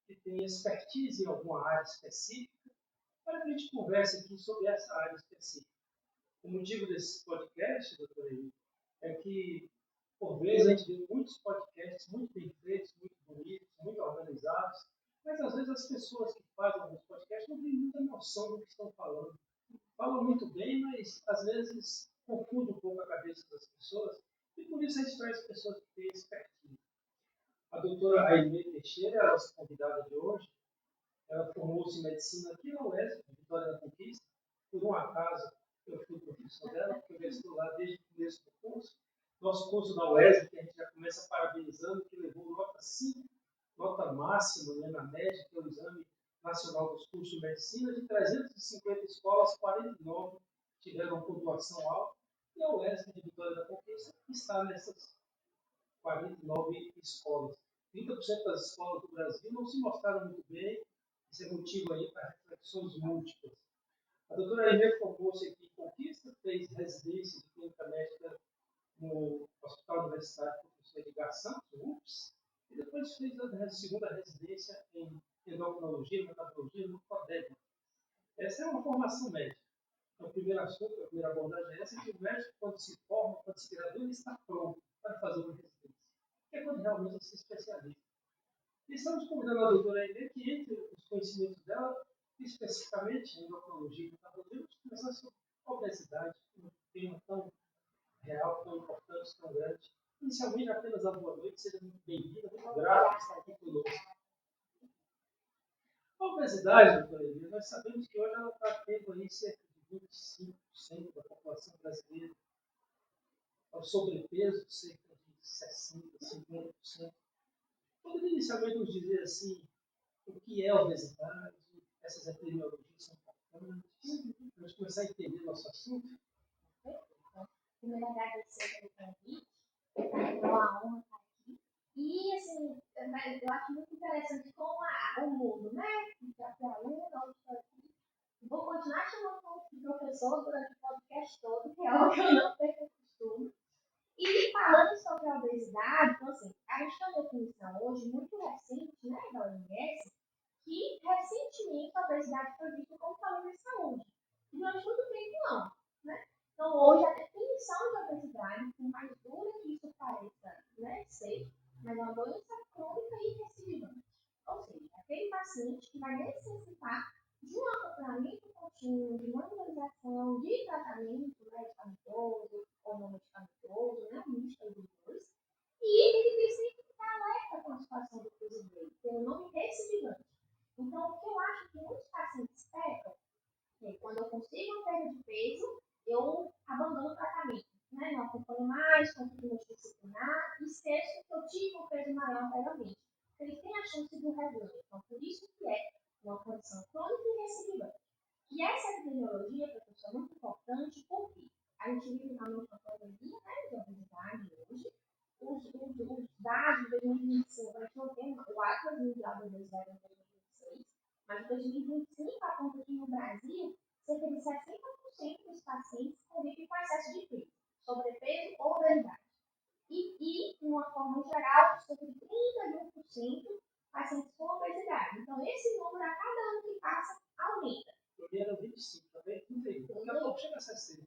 que tem expertise em alguma área específica, para que a gente converse aqui sobre essa área específica. O motivo desse podcast, doutor Henrique, é que, por vezes, a gente vê muitos podcasts muito bem feitos, muito bonitos, muito organizados, mas às vezes as pessoas que fazem alguns podcasts não têm muita noção do que estão falando. Falam muito bem, mas às vezes confundem um pouco a cabeça das pessoas, e por isso a gente traz pessoas que têm expertise. A doutora Aimee Teixeira, a nossa convidada de hoje, ela formou-se em medicina aqui na UESP, Vitória da Conquista. Por um acaso, eu fui professor dela, porque eu já estou lá desde o começo do curso. Nosso curso da UESP, que a gente já começa parabenizando, que levou nota 5, nota máxima, né, na média, que é o Exame Nacional dos Cursos de Medicina. De 350 escolas, 49 tiveram pontuação alta. E a UESP de Vitória da Conquista está nessas 49 escolas. 30% das escolas do Brasil não se mostraram muito bem. Esse é motivo aí para reflexões múltiplas. A doutora Aimee formou-se aqui em Conquista, fez residência de clínica médica no Hospital Universitário Professor Edgar Santos, UFS, e depois fez a segunda residência em endocrinologia e metabologia no CODEB. Essa é uma formação médica. Então, o primeiro assunto, a primeira abordagem é essa, que o médico, quando se forma, quando se gradua, ele está pronto para fazer uma residência, que é quando realmente se especializa. E estamos convidando a doutora Aimee que, entre os conhecimentos dela, especificamente em endocrinologia e metabologia, vamos conversar sobre a obesidade, um tema tão real, tão importante, tão grande. Inicialmente, apenas a boa noite, seja muito bem-vinda, muito grata por estar aqui conosco. A obesidade, doutora Aimee, nós sabemos que hoje ela está tendo aí cerca de 25% da população brasileira, ao sobrepeso, cerca de 60%, 50%. Poderia inicialmente nos dizer assim, o que é obesidade, essas epidemiologias são importantes, para a gente começar a entender o nosso assunto? Então, primeiro agradecer pelo convite, é uma honra estar aqui. E, assim, eu acho muito interessante como o mundo, né? Já fui aluna, hoje estou aqui. Vou continuar chamando de professor durante o podcast todo, que é algo que eu não perco o costume. E falando sobre a obesidade, então, assim, a gente tem uma definição hoje muito recente, né, da OMS, que recentemente a obesidade foi vista como problema de saúde. E durante muito tempo não, né? Então hoje a definição de obesidade, por mais dura que isso pareça, né, ser, mas é uma doença crônica e recidivante. Ou seja, aquele paciente que vai necessitar de um acompanhamento contínuo, de monitorização, de tratamento medicamentoso ou não medicamentoso, né, um misto dos dois, e ele precisa ficar alerta com a situação do peso dele, pelo nome recidivante. Então, o que eu acho que muitos pacientes pecam é quando eu consigo uma perda de peso, eu abandono o tratamento, né? Não acompanho mais, continuo disciplinar e esqueço que eu tive um peso maior anteriormente. Ele tem a chance de um reganho. Então, por isso que é uma condição crônica e recidivante. E essa epidemiologia, professor, é muito importante porque a gente vive realmente uma pandemia, né, de obesidade hoje. Os dados de 2025, a gente não tem o Atlas Mundial da Obesidade em 2026, mas em 2025 aponta que no Brasil, cerca de 60% dos pacientes convivem com excesso de peso, sobrepeso ou obesidade. E, de uma forma geral, cerca de 31% pacientes com obesidade. Então, esse número, a cada ano que passa, aumenta. Primeiro 25, também 31. Daqui a pouco chega a 60.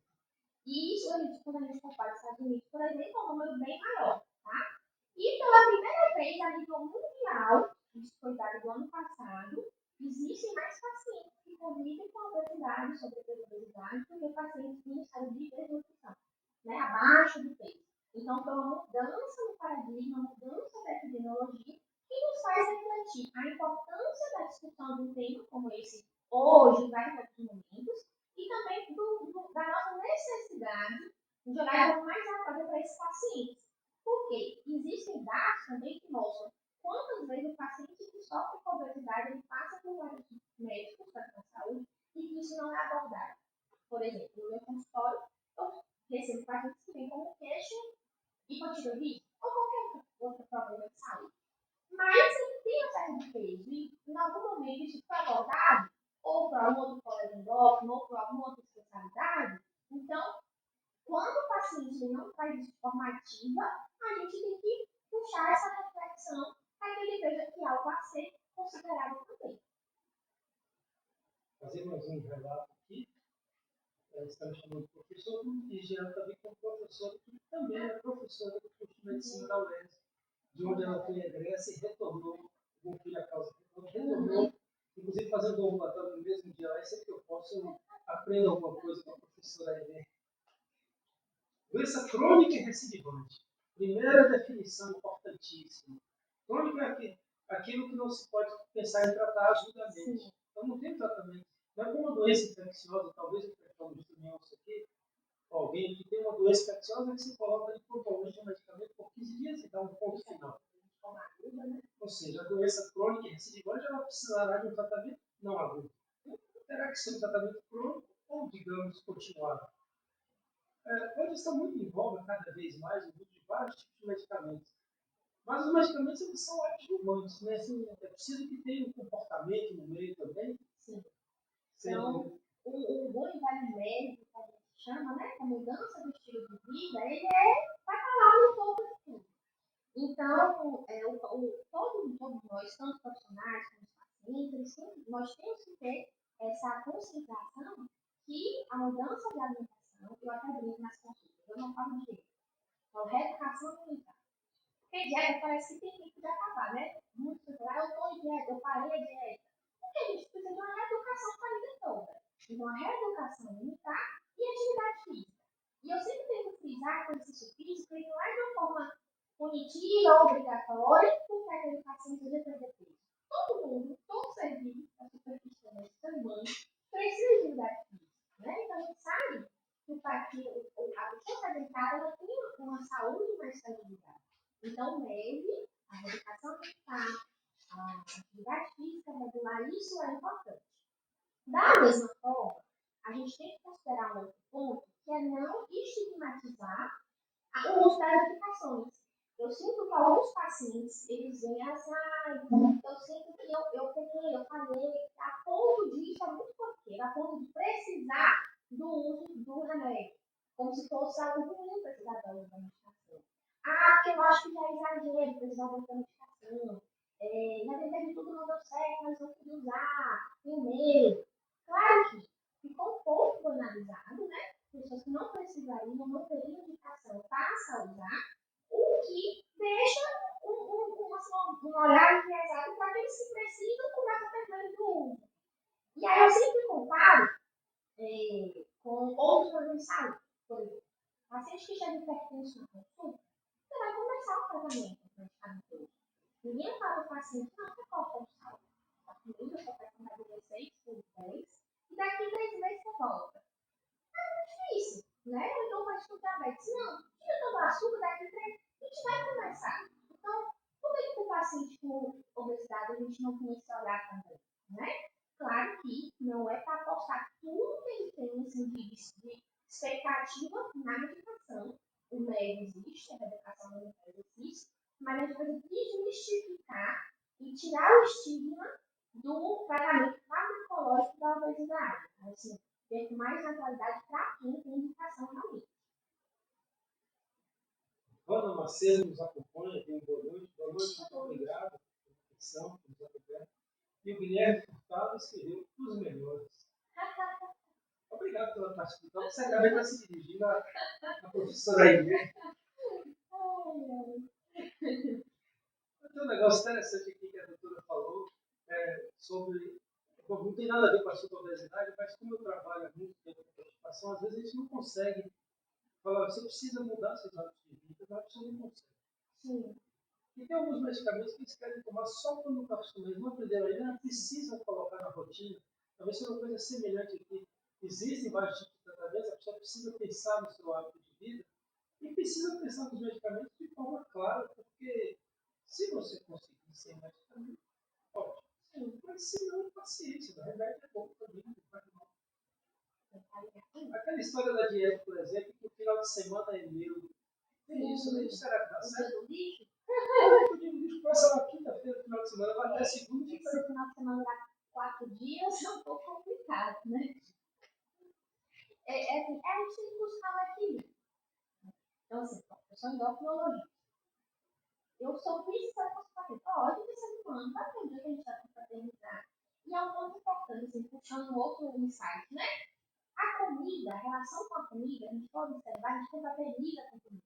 E isso, quando a gente compara os Estados Unidos, por exemplo, é um número bem maior, tá? E pela primeira vez, a nível mundial, isso foi dado do ano passado, existem mais pacientes que convivem com obesidade, sobrepeso e obesidade, do que pacientes em estado de desnutrição, né? Abaixo do peso. Então, foi uma mudança no paradigma, uma mudança da epidemiologia, que nos faz refletir a importância da discussão de um tema como esse hoje, em vários outros momentos, e também da nossa necessidade de jogar algo mais adequado para esses pacientes. Porque existem dados também que mostram quantas vezes o paciente que sofre com obesidade ele passa por vários médicos da saúde e que isso não é abordado. Por exemplo, no meu consultório, eu recebo pacientes que vêm como queixa hipotireoidismo ou qualquer outro problema de saúde. Mas ele tem excesso de peso e em algum momento isso foi abordado ou por algum outro colega endócrino ou por alguma outra especialidade. Então, quando o paciente não faz isso de forma ativa, a gente tem que puxar essa reflexão para que ele veja que algo a ser consiga esperava também. Fazer mais um relato aqui. Estamos chamando de professor, e Jean também como professora, que também é professora do curso de medicina da UES, de onde ela foi egressa e retornou, como filha causa, retornou, inclusive fazendo um ambulatório no mesmo dia, lá, sempre que eu posso, eu aprendo alguma coisa com a professora Helena. Doença crônica e recidivante. Primeira definição importantíssima. Crônica é aquilo que não se pode pensar em tratar agudamente. Então não tem tratamento. Não é como uma doença infecciosa, talvez o infectologista me ouça aqui, alguém que tem uma doença infecciosa que se coloca ali pontualmente um medicamento por 15 dias e dá um ponto final. Ou seja, a doença crônica e recidivante ela precisará de um tratamento não agudo. Terá que ser um tratamento crônico ou, digamos, continuado. Hoje está muito em voga, cada vez mais, o uso de vários tipos de medicamentos. Mas os medicamentos eles são adjuvantes, né? É preciso que tenha um comportamento no meio também. Sim. Então, o bom e velho médico, que a gente chama, né? A mudança do estilo de vida, ele vai falar no todo de tudo. Então, todos nós, tanto profissionais como pacientes, nós temos que ter essa conscientização que a mudança de alimentação, eu até brinco nas consultas, eu não falo de jeito, então, reeducação alimentar. Porque dieta parece que tem tempo de acabar, né? Muitos pessoas falam, eu estou em dieta, eu parei a dieta. Porque a gente precisa de uma reeducação para a vida toda. Então, a reeducação alimentar e atividade física. E eu sempre tenho que frisar que o exercício físico ele não é de uma forma punitiva ou obrigatória, porque aquele paciente já perder peso. Todo mundo, todo ser vivo, a superfície do ser humano, precisa de atividade física. Né? Então, a gente sabe que a pessoa sedentária ela tem uma saúde mais saudável. Então, a reeducação alimentar, a atividade física regular, isso é importante. Da mesma forma, a gente tem que considerar um outro ponto, que é não estigmatizar o uso das medicações. Eu sinto que alguns pacientes, eles vêm assim, eu sinto que eu peguei, eu falei, a ponto disso é muito corriqueiro, a ponto de precisar do uso do remédio, como se fosse algo ruim precisar da uso da medicação. Porque eu acho que já é exagero precisar da medicação. Na verdade, de tudo não deu certo, mas não pude usar, tenho medo. Claro que ficou um pouco banalizado, né? Pessoas que não precisariam, não teriam indicação, passa a usar, o que deixa um olhar enviesado para aqueles que precisam começar a perder do uso. E aí eu sempre comparo com outros problemas de saúde. Por exemplo, paciente que já hipertenso na consulta, você vai começar o tratamento medicamentoso. Ninguém fala para o paciente, não, você corta o sal. A comida só vai comer 6 por 10, e daqui 3 meses você volta. Difícil, né? Então vai estudar diabetes. Não, tira todo o açúcar daqui 3, a gente vai começar. Então, por que o paciente com obesidade a gente não começa a olhar também, né? Claro que não é para apostar tudo que ele tem assim, de expectativa na medicação. O médio existe, a medicação não existe, mas a gente precisa desmistificar e tirar o estigma do tratamento farmacológico da obesidade. Assim, ter mais naturalidade para quem tem indicação realmente. Ana Macedo nos acompanha, tem um boa noite. Boa noite, muito obrigado pela atenção, por nos acompanhar. E o Guilherme Furtado escreveu os melhores. Obrigado pela participação. Você acabou de se dirigir à professora Inês. Tem um negócio interessante aqui que a doutora falou sobre. Bom, não tem nada a ver com a sua obesidade, mas como eu trabalho muito tempo com participação, às vezes a gente não consegue falar, você precisa mudar seus hábitos de vida, mas você não consegue. Sim. E tem alguns medicamentos que eles querem tomar só quando o paciente não aprenderam ainda, precisam colocar na rotina. Talvez seja uma coisa semelhante aqui. Existem vários tipos de tratamentos, a pessoa precisa pensar no seu hábito de vida e precisa pensar nos medicamentos de forma clara, porque se você conseguir sem medicamento, ótimo. Sim, mas se não, paciência, o remédio é bom também, não faz mal. Aquela história da dieta, por exemplo, que o final de semana é meu. Tem isso, né? Será que dá certo? O dia do lixo passa na quinta-feira, final de semana, vai até segunda e fica. Se o final de semana dá 4 dias, é um pouco complicado, né? A gente tem que buscar um equilíbrio. Então, assim, eu sou endocrinologista. Eu sou principal com os pacientes. Óbvio que essa semana vai ter um dia que a gente está com um outro insight, né? A comida, a relação com a comida, a gente pode observar, a gente confraterniza com a comida.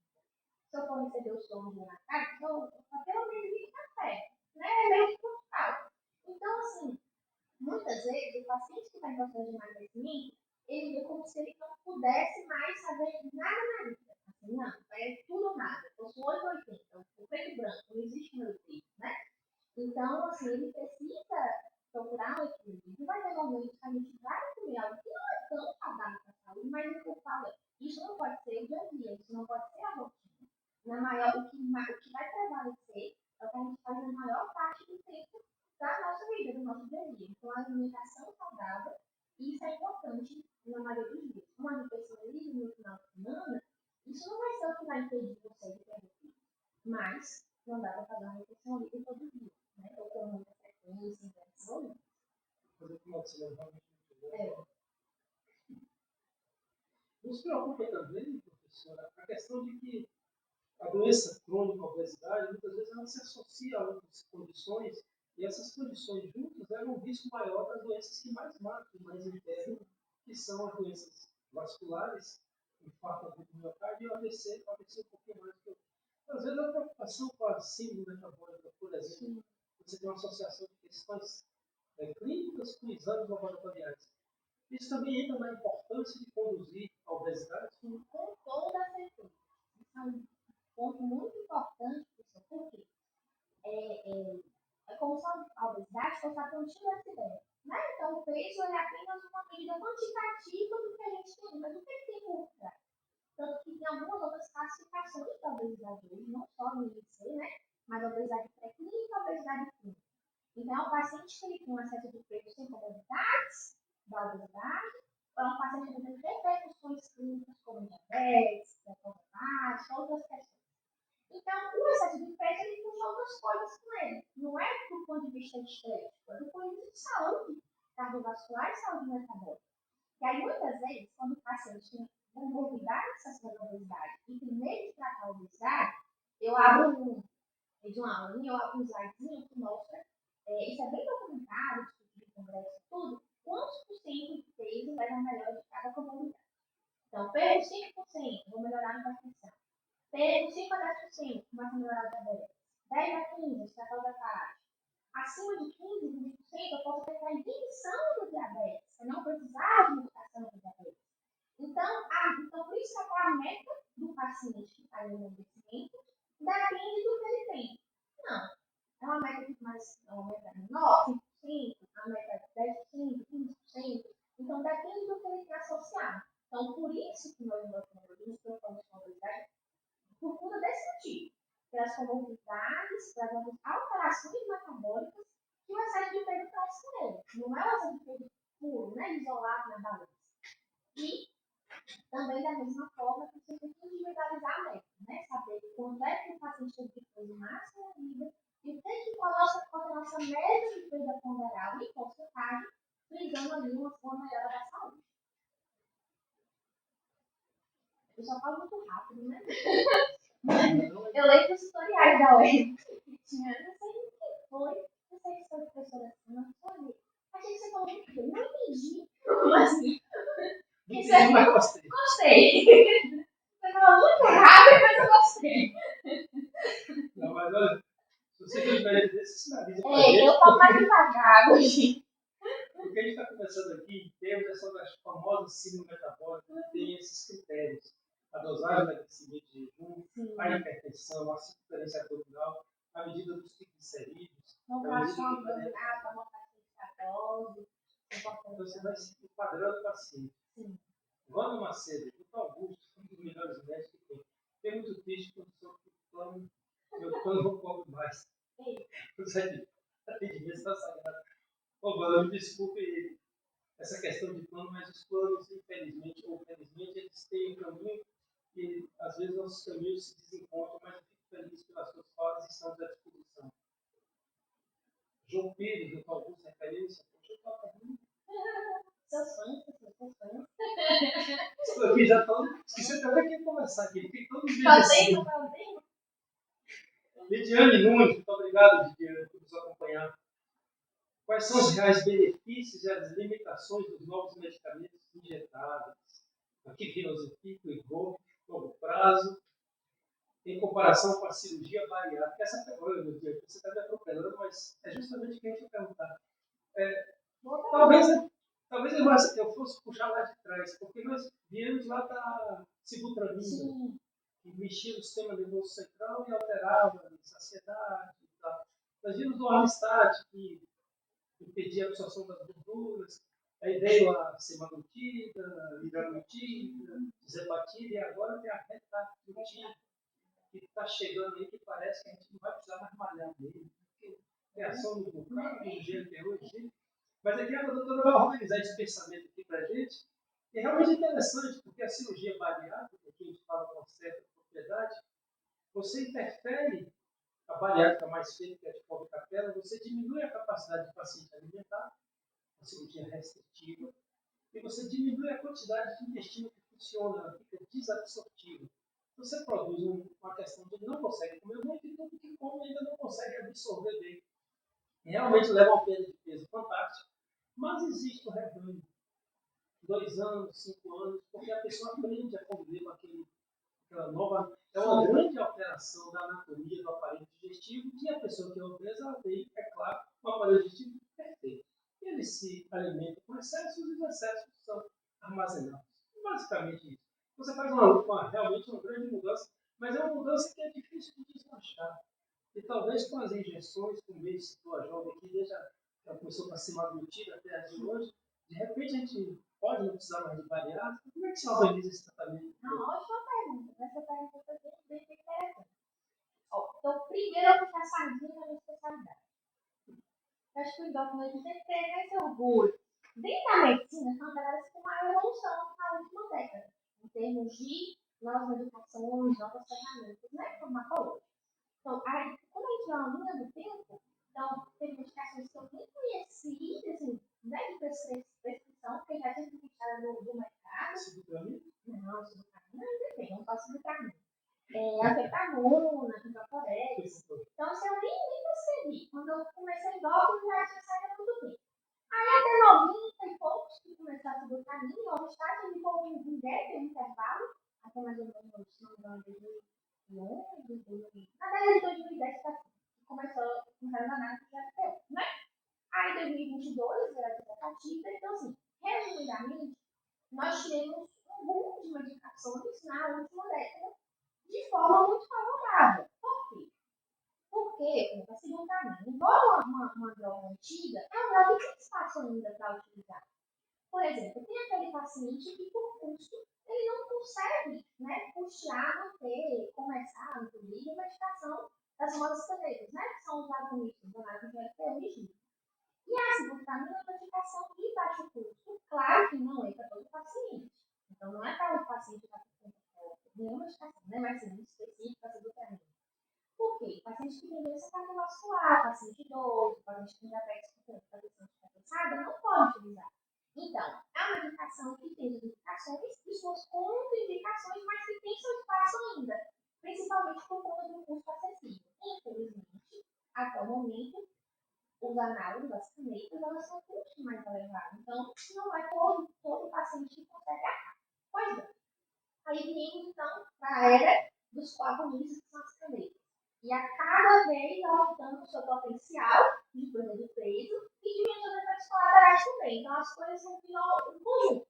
Se eu for receber o som na casa, eu pelo menos de café, né? É meio cultural. Então, assim, muitas vezes, o paciente que está em processo de emagrecimento, ele vê como se ele não pudesse mais saber nada na vida. Assim, não, é tudo ou nada. Eu sou 880, o preto e branco, não existe meu jeito, né? Então, assim, ele precisa procurar um equilíbrio. E vai ter momentos que a gente vai comer algo que não é tão saudável para a saúde, mas o que eu falo é, isso não pode ser o dia a dia, isso não pode ser a rotina. O que vai prevalecer é o que a gente faz na maior parte do tempo da nossa vida, do nosso dia a dia. Então, a alimentação saudável, isso é importante na maioria dos dias. Uma refeição livre no final de semana, isso não vai ser o que vai impedir você de perder peso. Mas, não dá para fazer uma refeição livre todo dia, né? Ou com muita frequência, intenção. Fazer final de semana realmente muito bom. Nos preocupa também, professora, a questão de que a doença crônica, a obesidade, muitas vezes ela se associa a outras condições, e essas condições juntas levam um risco maior das doenças que mais matam, mais impedem, que são as doenças vasculares, infarto agudo do miocárdio e o AVC um pouquinho mais que eu. Às vezes a preocupação com a síndrome metabólica, por exemplo, você tem uma associação de questões clínicas com exames laboratoriais. Isso também entra na importância de conduzir a obesidade? Com toda certeza. Isso é um ponto muito importante, porque é como se a obesidade fosse a pontinha do iceberg, né? Então, o peso é apenas uma medida quantitativa do que a gente tem, mas o que tem por trás? Tanto que tem algumas outras classificações da obesidade hoje, não só no IMC, né? Mas a obesidade pré-clínica e a obesidade clínica. Então, o paciente que ele tem um excesso de peso sem comorbidades da obesidade, ou é um paciente que tem repercussões clínicas como diabetes, pré-combate, outras questões. Então, o excesso de peso, ele puxa outras coisas com ele. Não é do ponto de vista estético, é do ponto de vista de saúde cardiovascular e saúde metabólica. E aí, muitas vezes, quando o paciente tem comorbidade associada à obesidade e tem medo de tratar a obesidade, eu abro uma aulinha, eu abro um slidezinho que mostra, isso é bem documentado, discutido em congresso e tudo, quantos por cento de peso leva a melhor de cada comorbidade. Então, perco 5%, vou melhorar a hipertensão. Perco 5 a 10%, começa a melhorar o diabetes. 10 a 15%, estratégia da carne. Acima de 15, 20%, eu posso ter a inibição do diabetes, eu não precisar de medicação do diabetes. Então, por isso que a meta do paciente que está em emagrecimento depende do que ele tem. Não, é uma meta menor, 5%, a meta é 10%, 15%. Então, depende do que ele tem associado. Então, por isso que nós nos preocupamos com a obesidade, por conta desse motivo. Pelas comorbidades, pelas alterações metabólicas que o excesso de peso traz com ele. Não é o excesso de peso puro, né, isolado na balança. E também, da mesma forma, que você tem que individualizar a meta, né? Saber quanto é que o paciente tem de peso máximo na vida e qual é a nossa média de perda ponderal em porcentagem, visando ali uma melhora da saúde. Eu só falo muito rápido, né? Eu leio os tutoriais da web. Não sei o que foi. Não sei se foi professora assim, não foi. Achei que você falou muito bem. Não entendi. Como assim? Mas gostei. Gostei. Você falou muito rápido, mas eu gostei. Não, mas olha, se você tem diferente desse, sinaliza pra gente. Eu falo mais devagar hoje. O que a gente está conversando aqui, em termos dessa famosa síndrome metabólica, que tem esses critérios. A dosagem da glicemia de jejum, a hipertensão, a circunferência abdominal, a medida dos triglicéridos, a medida do planeta. Então você vai seguir o padrão do paciente. Vamos Macedo, Dr. Augusto, um dos melhores médicos que tem. Fiquei muito triste quando soube que meu plano não cobre mais. Os atendimentos estão sagrado. Ô, Vânia, me desculpe essa questão de plano, mas os planos, infelizmente ou felizmente, eles têm um caminho e às vezes nossos caminhos se desencontram, mas eu fico feliz pelas suas falas e estamos à disposição. João Pires, Dr. Augusto, referência, poxa, eu estou acabando. Seus fãs. Estou aqui já todo. Esqueci até onde que começar aqui. Fiquei todo dia. Tá bem? Lidiane Nunes, muito obrigado, Lidiane, por nos acompanhar. quais são os reais benefícios e as limitações dos novos medicamentos injetáveis, aqui filosofia e longo prazo, em comparação com a cirurgia bariátrica. Essa pergunta, meu Deus, você está me atropelando, mas é justamente o que a gente vai perguntar. Talvez eu fosse puxar lá de trás, porque nós viemos lá da sibutramina, que mexia no sistema nervoso central e alterava a saciedade e tal. Nós vimos do Orlistat, que impedia a absorção das gorduras. Aí veio a semaglutida, liraglutida, zebatida, e agora tem a retaglutida, que está chegando aí, que parece que a gente não vai precisar mais malhar nele, porque reação no vulcão, no GLP-1, mas aqui a doutora vai organizar esse pensamento aqui para a gente. É realmente interessante, porque a cirurgia bariátrica, que a gente fala com certa propriedade, você interfere a bariátrica mais feita, que é de Paulo Capela, você diminui a capacidade do paciente alimentar, a cirurgia restritiva, e você diminui a quantidade de intestino que funciona, ela fica desabsortiva. Você produz uma questão de não consegue comer muito e tudo que come ainda não consegue absorver bem. Realmente leva a uma perda de peso fantástico, mas existe o reganho. 2 anos, 5 anos, porque a pessoa aprende a conviver com aquela nova. É uma grande alteração da anatomia do aparelho digestivo, que a pessoa que é obesa, ela tem, é claro, um aparelho digestivo perfeito. Ele se alimenta com excessos e os excessos são armazenados. Basicamente isso. Você faz realmente uma grande mudança, mas é uma mudança que é difícil de desmanchar. E talvez com as injeções, como ele citou a jovem aqui, já começou com a semaglutida até as de hoje, de repente a gente pode não precisar mais de bariátrica. Como é que se organiza esse tratamento? Não, ótima pergunta. Essa pergunta foi bem interessante. Então, primeiro eu vou ficar sardinha na minha especialidade. Eu acho que o endócrino sempre tem esse orgulho. Dentro da medicina, são galera com maior evolução na última década, em termos de novas medicações, novas ferramentas, né? Farmacológicas. Então, aí, como a gente vai uma linha do tempo, então, tem medicações que eu nem conheci, assim, né, de prescrição, porque já tinha sido do mercado. Não, subutramina ainda tem, não posso subutramina. Afetamona, Ivaporex. Então, assim, eu nem percebi. Quando eu comecei endócrino, já tinha saído tudo bem. Aí, até 90 e poucos, que começou a subutramina, e o estágio ficou um gap, um intervalo, até mais ou menos, se não me engano, 2011, na década de 2010, começaram a análise de GLP-1, né? Aí, 2022, veio a tentativa. Então, assim, resumidamente, nós tivemos um boom de medicações na última década de forma muito favorável. Por quê? Porque a sibutramina, embora uma droga antiga, é uma droga que tem espaço ainda para utilizar. Por exemplo, tem aquele paciente que, por custo, ele não consegue, né, custear, manter, começar, inclusive, a medicação das famosas canetas, né, que são usadas no início do análise de GLP-1. E a sibutramina é uma medicação de baixo custo. Claro que não é para todo paciente. Então, não é para o paciente que está com nenhuma medicação, né, mas sim específica para a sibutramina. Por quê? Paciente que tem doença cardiovascular, paciente idoso, paciente com diabetes com proteção descompensada, não pode utilizar. Então, é uma medicação que tem indicações e suas contraindicações, mas que tem seu espaço ainda, principalmente por conta do custo acessível. Infelizmente, até o momento, os análises, as canetas, elas são um custo mais elevado. Então, não é todo paciente que consegue arcar. Pois bem, aí viemos, então, para a era dos 4 meses, que são as canetas. E a cada vez aumentando o seu potencial de perda de peso e diminuindo os efeitos colaterais também. Então, as coisas vão vindo em conjunto.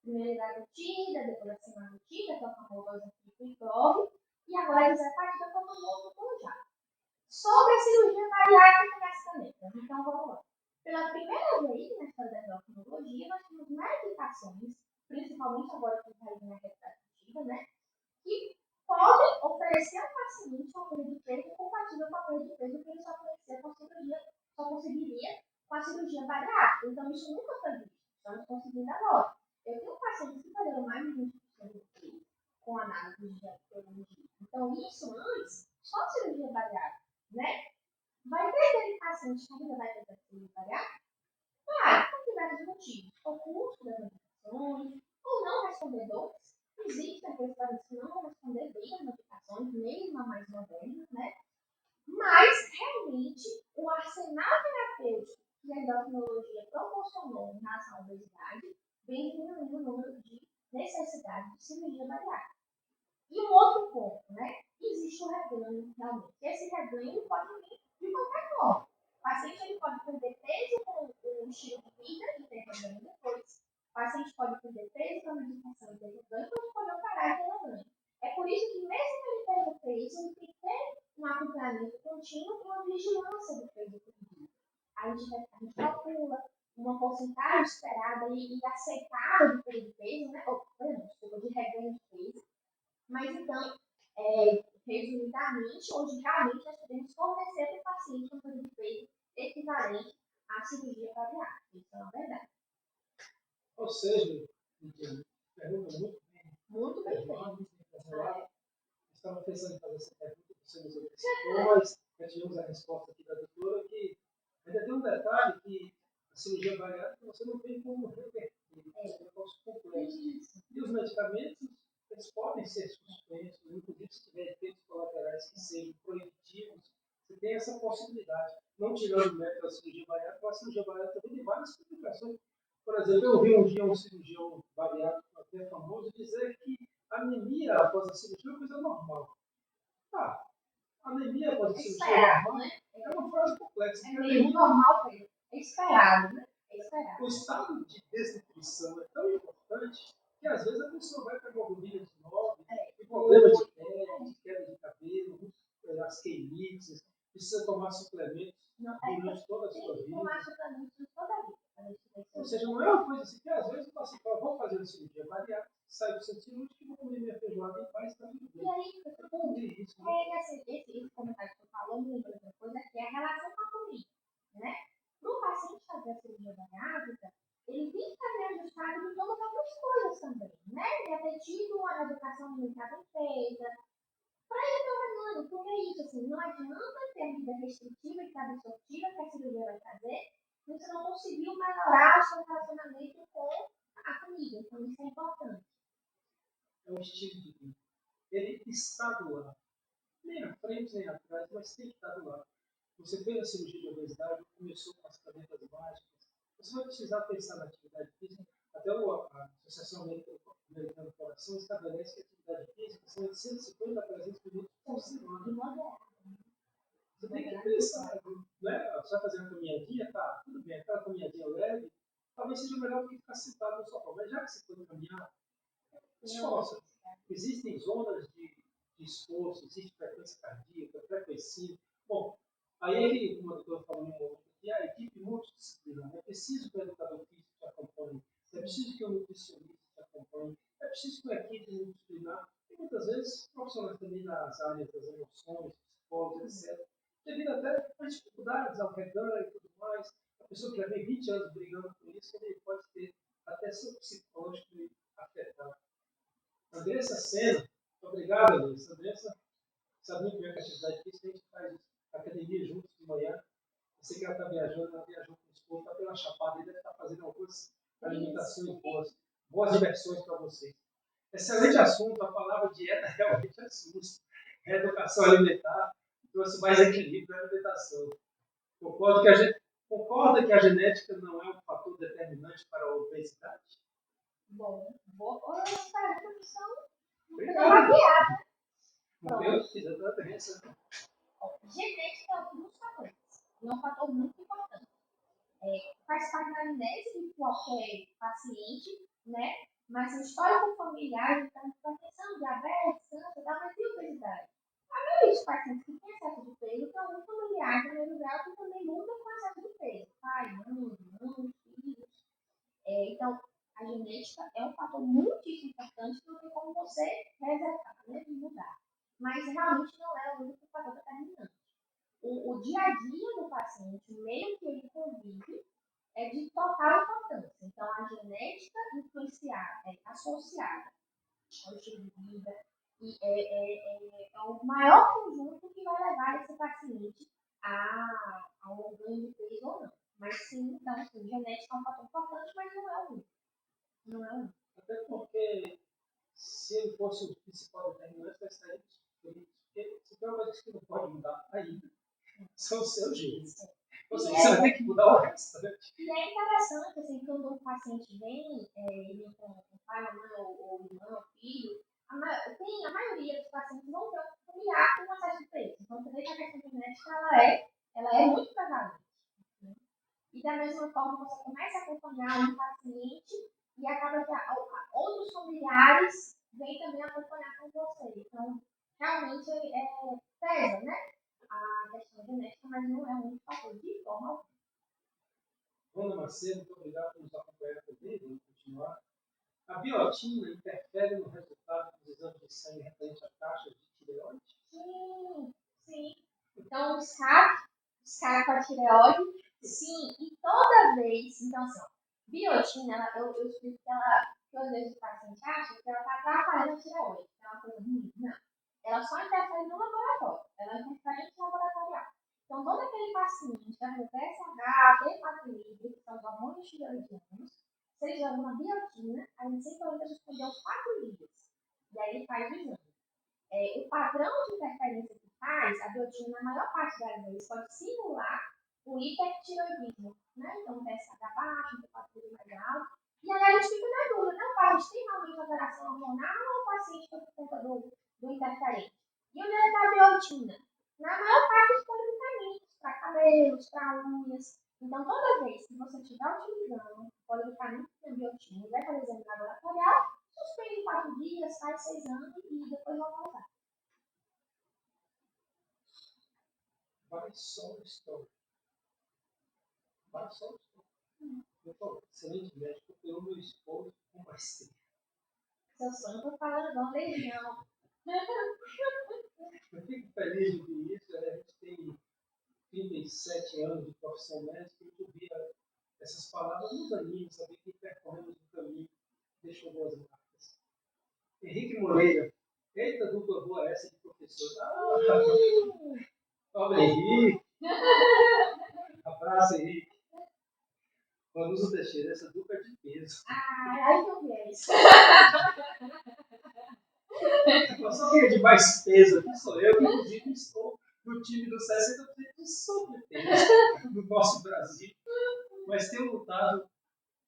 Primeiro a glutida, depois a semaglutida, que é o famoso antiprove, e agora a isapatida, que é o famoso já. Sobre a cirurgia bariátrica das canetas. Então, vamos lá. Pela primeira vez na história da endocrinologia, nós temos medicações, principalmente agora com a linha retativa, né, que podem oferecer ao paciente uma perda de peso compatível com a perda de peso que ele só conseguiria com a cirurgia bariátrica. Então, isso nunca foi visto. Estamos conseguindo agora. Eu tenho pacientes que perderam mais de 20% do peso com análise de epidemiologia. Então, isso antes, só a cirurgia bariátrica, né? Vai ter aquele paciente que ainda vai ter cirurgia bariátrica? Vai, por diversos motivos. O custo das medicações, ou não respondedores. Existem aqueles pacientes que não vão responder bem às medicações, mesmo a mais modernas, né? Mas, realmente, o arsenal terapêutico que a endocrinologia proporcionou em relação à obesidade, vem diminuindo o número de necessidade de cirurgia bariátrica. E um outro ponto, né? Existe o reganho, realmente. Esse reganho pode vir de qualquer forma. O paciente ele pode perder peso com o estilo de vida e ter reganho depois. O paciente pode perder peso com a medicação e ter reganho, pode operar e ter reganho. É por isso que, mesmo que ele perca peso, ele tem que ter um acompanhamento contínuo e uma vigilância do peso perdido. A gente calcula uma porcentagem esperada e aceitável de perda de peso, né? Ou de reganho de peso. Mas então, resumidamente, hoje realmente nós podemos fornecer para o paciente uma perda de peso equivalente à cirurgia bariátrica. Isso é uma verdade. Ou seja, pergunta muito bem feita. Estava pensando em fazer essa pergunta, você nos antecipou, mas já tivemos a resposta aqui da doutora, que ainda tem um detalhe que a cirurgia bariátrica você não tem como reverter, é um negócio complexo. E os medicamentos, eles podem ser suspensos, inclusive se tiver efeitos colaterais que sejam proibitivos, você tem essa possibilidade. Não tirando o mérito da cirurgia bariátrica, a cirurgia bariátrica também tem várias complicações. Por exemplo, eu vi um dia um cirurgião bariátrico até famoso dizer que anemia após a cirurgia é uma coisa normal. Anemia após a cirurgia é normal, né? É uma frase complexa. É meio normal, é esperado, né? É esperado. O estado de desnutrição é tão importante que às vezes a pessoa vai pegar gordura de novo, tem problema de pele, de queda de cabelo, as queimices, precisa tomar suplementos durante toda a sua vida. Tomar suplementos toda a vida. Ou seja, não é uma coisa assim que às vezes o paciente fala, vou fazer uma cirurgia bariátrica, sai do centro cirúrgico e vou comer minha feijoada em paz, está tudo bem. E aí, isso, né? Esse comentário que eu falo, outra coisa que é a relação com a comida, né? Para o paciente fazer a cirurgia bariátrica, ele tem que estar ajustado de todas as outras coisas também, né? Ele é ter tido uma educação alimentar bem feita, para ele ter orgânico, porque é isso, assim, não adianta ter a vida restritiva e absortiva que a cirurgia vai fazer, se você não conseguiu melhorar o seu relacionamento com a comida, então isso é importante. É um estilo de vida. Ele está do lado. Nem à frente, nem atrás, mas tem que estar do lado. Você fez a cirurgia de obesidade, começou com as canetas mágicas, você vai precisar pensar na atividade física. Até a Associação Americana do Coração estabelece que a atividade física são de 150 a 300 minutos por semana. Você tem que pensar, né? Você vai fazer uma caminhadinha, tá, tudo bem, aquela caminhadinha leve, talvez seja melhor do que ficar sentado no sofá. Mas já que você for caminhar, esforça. Existem zonas de esforço, existe frequência cardíaca, frequência. Bom, aí ele, como a doutora falou no momento aqui, a equipe multidisciplinar. É preciso que o educador físico te acompanhe, é preciso que o nutricionista te acompanhe, é preciso que a equipe multidisciplinar, e muitas vezes profissionais também nas áreas das emoções, psicólogos, etc. Devido até às dificuldades, ao reganho e tudo mais, a pessoa que já vem 20 anos brigando por isso, ele pode ter até seu psicológico afetado. Andressa Senna, obrigado, Andressa. Andressa sabe muito bem que a atividade física, a gente faz academia juntos de manhã. Eu sei que ela está viajando, ela viajou com o esposo, está pela Chapada, e deve estar fazendo algumas alimentações boas, boas diversões para vocês. Excelente assunto, a palavra dieta realmente assusta. É educação alimentar, trouxe mais equilíbrio na alimentação. Concorda que a genética não é um fator determinante para a obesidade? Bom, as perguntas são baseadas. Genética é um dos fatores. E é um fator muito importante. Faz parte da anamnese de qualquer paciente, né? Mas o histórico familiar, então, hipertensão, diabetes, câncer, mas e obesidade? A maioria dos pacientes que têm excesso de peso tem algum familiar de primeiro grau que também luta com excesso de peso. Pai, mãe, filhos. Então, a genética é um fator muitíssimo importante, não tem como você resetar, né, e mudar. Mas realmente não é o único fator determinante. O dia a dia do paciente, o meio que ele convive, é de total importância. Então, a genética influenciada, associada ao estilo de vida, e é o maior conjunto que vai levar esse paciente a um ganho de peso ou não. Mas sim, então, sim, genética é um fator importante, mas não é o único. Não é o único. Até porque, se ele fosse o principal determinante, vai sair dos feliz. Porque se tem uma coisa que não pode mudar ainda, são os seus genes. Ou seja, você vai ter que mudar o restante. E é interessante, assim, quando um paciente vem, ele vem com o pai, a mãe, ou irmão, filho, a maioria dos pacientes vão ter um familiar com uma taxa de preço. Então, você vê que a questão genética, ela é muito prevalente. Né? E da mesma forma, você começa a acompanhar um paciente e acaba que outros familiares vêm também acompanhar com você. Então, realmente, pesa, né? A questão genética, mas não é um único fator de forma alguma. Ana Macedo, muito obrigado por nos acompanhar também. Vamos continuar. A biotina interfere no resultado dos exames de sangue referente à taxa de tireoide? Sim. Então, o SCAR com a tireoide, sim. E toda vez, então, assim, biotina, eu explico que ela, que às vezes o paciente acha que ela está atrapalhando a tireoide, que é uma coisa ruim. Não. Ela só interfere no laboratório. Ela é interferente laboratorial. Então, todo aquele paciente que tem TSH, tem patrulídeo, que são os hormônios tireoidianos, se ele joga uma biotina, a gente sempre orienta a responder aos 4 dias. E aí ele faz o exame. O padrão de interferência que faz, a biotina, na maior parte das vezes, pode simular o hipertireoidismo. Né? Então, o TSH baixo, o patrulho mais alto. E aí a gente fica na dúvida, né? O paciente tem realmente alteração hormonal ou o paciente foi por conta do interferente? E onde está a biotina? Na maior parte dos polivitamínicos, para cabelos, para unhas. Então, toda vez que você estiver utilizando polivitamínico com biotina e vai fazer exame laboratorial, suspende 4 dias, faz 6 anos e depois volta a usar. Vai só o estômago. Vai só o estômago. Eu falo, excelente médico, eu meu esposo com maestria. Seu sonho foi falando igual legião. Eu fico feliz de ver isso. A gente tem 37 anos de profissão médica e eu via essas palavras nos anima, saber que percorremos o caminho deixou boas marcas. Henrique Moreira. Eita, dupla boa essa de professor. Pobre Henrique. Abraço, Henrique. Vanusa Teixeira, essa dupla é de peso. Aí eu vi isso. Eu só queria de mais peso aqui sou eu, que inclusive estou no time do 60% de sobrepeso no nosso Brasil. Mas tenho lutado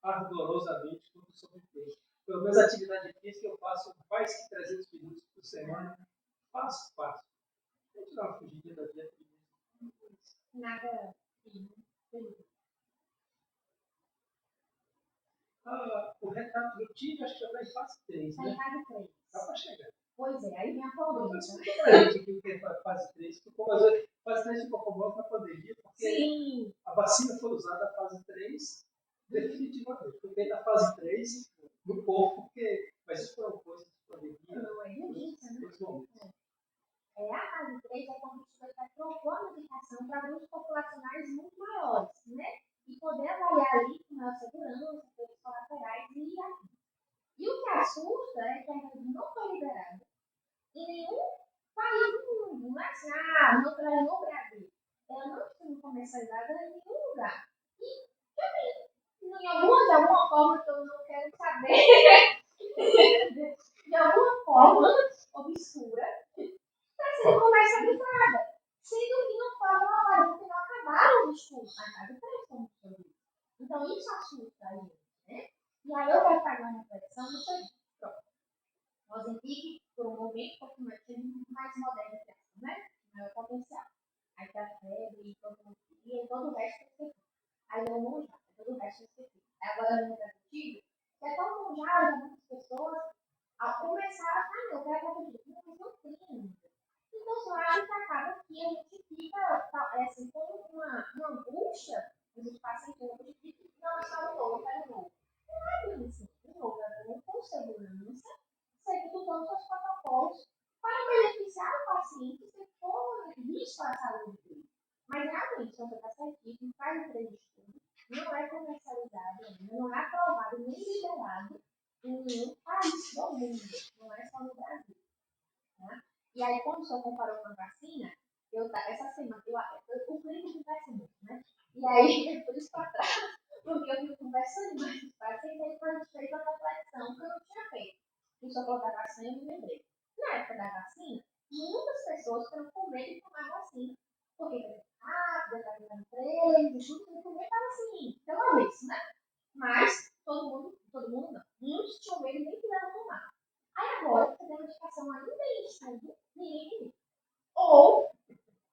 ardorosamente contra o sobrepeso. Pelo menos a atividade física eu faço mais que 300 minutos por semana. Faço. Vou tirar uma fugidinha da dieta. Nada. O retrato do time acho que já está em fase 3, Está né? em fase 3. Dá para chegar. Pois é, aí vem a polêmica. Explica pra gente aqui o que é fase 3. Fase 3 ficou famosa na pandemia, porque Sim. a vacina foi usada na fase 3 definitivamente. Foi feita a fase 3 no corpo, porque. Mas isso foram coisas de pandemia. Não, é urgência, né? A fase 3 é quando você vai propor a medicação para grupos populacionais muito maiores, né? E poder avaliar ali com maior segurança, efeitos colaterais e afins. E o que assusta é que a regra não foi liberada em nenhum país do mundo. Não é assim, não foi no Brasil. Ela não foi comercializada em nenhum lugar. E também, de alguma forma, que eu não quero saber, de alguma forma obscura, está sendo comercializada. Sendo que não foi aprovada, porque não acabaram os estudos. A casa prestou sobre isso. Então, isso assusta a gente, né? E aí eu quero fazer uma reflexão no seguinte. O Ozempic, por um momento, foi mais moderno, né? Maior potencial. Aí tem a febre, e todo o resto é esquecido. Aí eu não já, todo o resto é esquecido. Aí agora eu não contigo, que é tão bom já muitas pessoas a começar a eu quero acreditar, mas não tem ainda. Então, eu acho que acaba que a gente fica assim, com uma angústia, a gente passa em torno de que não, é só um novo, eu quero um novo. Não é bem assim, um novo, é com segurança, seguindo todos os protocolos, para beneficiar o paciente se for visto a saúde dele. Mas realmente, quando está certíssimo, faz o treino de estudo, não é comercializado ainda, não é aprovado nem liberado em nenhum país do mundo, não é só no Brasil. Tá? E aí, quando o senhor comparou com a vacina, essa semana, o clínico conversa muito, né? E aí, eu por isso para trás, porque eu fui conversando mais com os pacientes, aí a gente fez uma reflexão que eu não tinha feito. O senhor falou da vacina, eu me lembrei. Na época da vacina, muitas pessoas foram com medo de tomar vacina. Porque rápida, tá dando três, e tudo, no começo tava assim, pela vez, né? Mas todo mundo não. Muitos tinham medo e nem quiseram tomar. Aí agora, você tem a medicação ainda em estudo, ninguém. Ou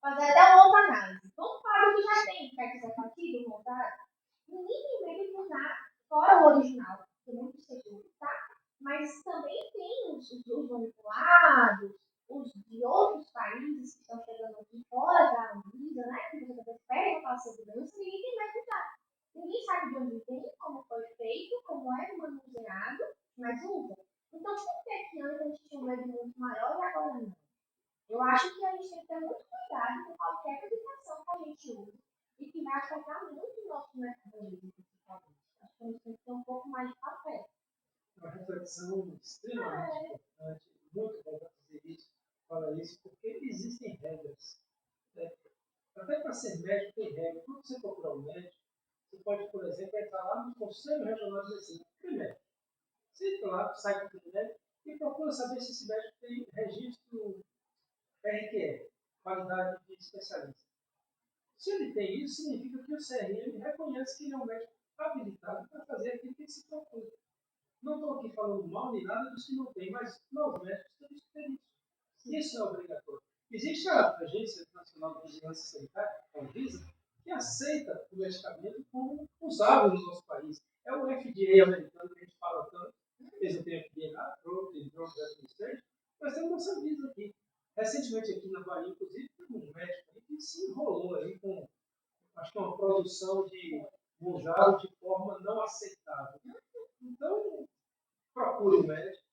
fazer até uma outra análise. Vamos falar do que já tem, quer que seja partido, vontade. Ninguém tem medo de usar fora o original, que é muito seguro, tá? Mas também tem os manipulados, os de outros países que estão chegando aqui fora da Anvisa, né? Que você pega aquela segurança, ninguém tem mais de usar. Ninguém sabe de onde vem, como foi feito, como é manuseado, mas usa. Então, por que antes a gente tinha um medo muito maior e agora não? Eu acho que a gente tem que ter muito cuidado com qualquer medicação que a gente usa e que vai afetar muito o nosso metabolismo, principalmente. Acho que a gente tem que ter um pouco mais de papel. Uma reflexão extremamente importante, muito bom para fazer isso, fala isso, porque existem regras. Né? Até para ser médico tem regra. Quando você procurar um médico, você pode, por exemplo, entrar lá no Conselho Regional de Medicina. Primeiro, você entra lá, sai do médico e procura saber se esse médico tem registro RQE, qualidade de especialista. Se ele tem isso, significa que o CRM reconhece que ele é um médico habilitado para fazer aquilo que ele se propõe. Não estou aqui falando mal nem nada dos que não têm, mas nós médicos temos que ter isso. Isso é obrigatório. Existe a Agência Nacional de Vigilância Sanitária, a Anvisa, que aceita o medicamento como usável no nosso país. É o FDA americano que a gente fala tanto. Eles não têm FDA lá, Drug Administration, mas temos nossa Anvisa aqui. Recentemente aqui na Bahia, inclusive, teve um médico aí que se enrolou aí com, acho que uma produção de usado de forma não aceitável. Então, procure um médico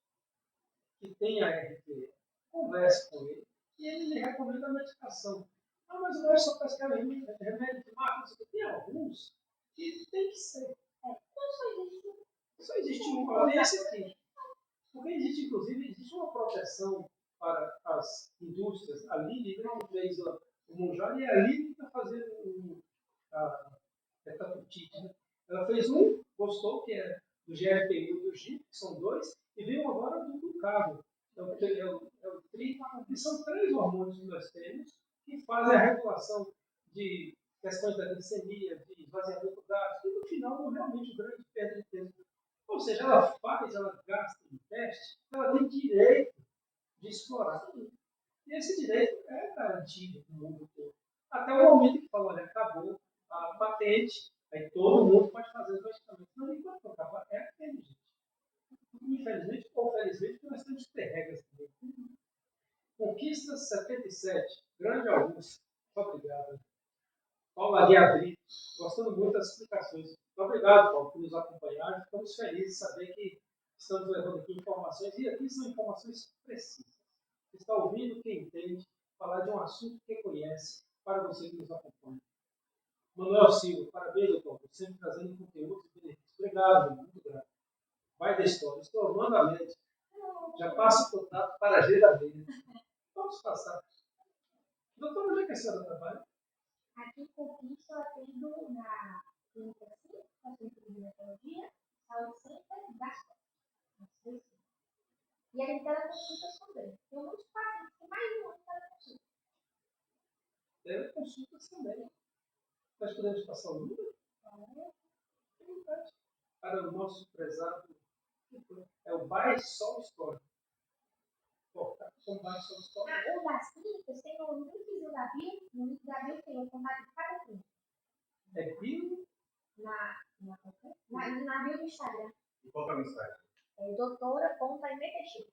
que tenha RT, converse com ele e ele lhe recomenda a medicação. Ah, mas o médico só prescreve remédio de marca, tem alguns que tem que ser. Só existe um, olha esse aqui. Porque existe, inclusive, existe uma proteção para as indústrias. A Lili, né, que fez o Monjaro, e a Lili que está fazendo a Metatutite. Né? Ela fez um, gostou, que é do GFPI e do GIP, que são dois, e veio agora do Glucago, é o TRI, que são três hormônios que nós temos, que fazem a regulação de questões da glicemia, de esvaziamento gástrico, e no final, realmente, o grande perda de peso. Ou seja, ela faz, ela gasta em teste, ela tem direito de explorar. E esse direito é garantido no mundo todo. Até o momento que fala, olha, acabou a patente, aí todo mundo pode fazer os medicamentos. Não, enquanto não acabar, é aquele, gente. Infelizmente ou felizmente, nós temos que ter regras também. Conquista 77, grande Augusto. Obrigado. Paula Guiadri, gostando muito das explicações. Muito obrigado, Paulo, por nos acompanhar. Ficamos felizes de saber que estamos levando aqui informações, e aqui são informações precisas. Você está ouvindo quem entende, falar de um assunto que conhece, para você que nos acompanha. Manuel Silva, parabéns, doutor, sempre trazendo conteúdo e benefícios. Obrigado, muito grato. Vai da história. Estou amando a média. Já passo o contato para a GW. Vamos passar. Doutor, onde é que a senhora trabalha? Aqui em Conquista, eu atendo na clínica 5, na clínica de ginecologia, saúde center da Escola. E a gente ela consultas também. Tem muitos pacientes, tem mais de um ano que ela consulta. Deve consultas também. Nós podemos passar o número? Para o nosso prezado, é o Bairro Sol Store. Tá com o Bairro Sol Store. Ou das clínicas, tem no linkzinho da Bio, no link da Bio tem o contato de cada clínica. É Bio? Na Bio do Instagram. E qual é o mensagem? É doutora.aimepeixeira.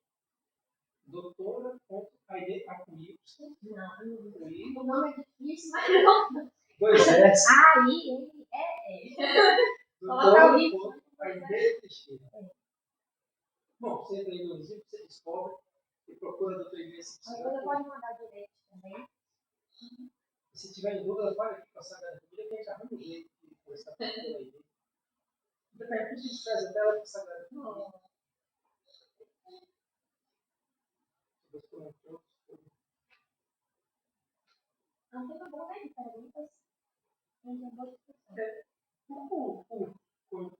Doutora.aide Acuí. Não, o nome é difícil, mas não. Dois S. Aí, Doutora.aide Teixeira. Bom, você entra aí no Brasil, você descobre e procura a doutora Inês. Você pode mandar direto também. Se tiver em dúvida, vai aqui para a Sagrada Família, que a gente arruma um jeito de conversar com ela aí. De repente, a gente traz até ela para a Sagrada Família. Não tem bom, né? De perguntas. Não tem boa discussão. Por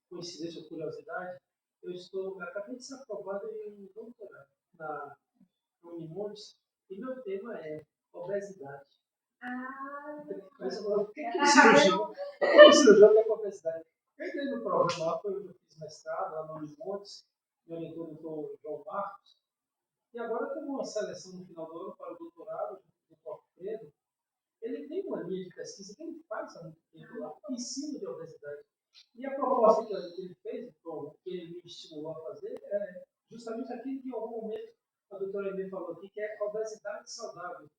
coincidência ou curiosidade, eu acabei de ser aprovado em um doutorado na Unimontes, e meu tema é obesidade. Mas o que é cirurgião tem com obesidade? Eu entrei no programa lá, foi onde eu fiz mestrado, lá no Unimontes, me orientou o doutor João Marcos, e agora tem uma seleção no final do ano para o doutorado, do Dr. Pedro. Ele tem uma linha de pesquisa que ele faz há muito tempo lá, ensino de obesidade. E a proposta que ele fez, que ele me estimulou a fazer, é justamente aquilo que em algum momento a doutora Emê falou aqui, que é a obesidade saudável.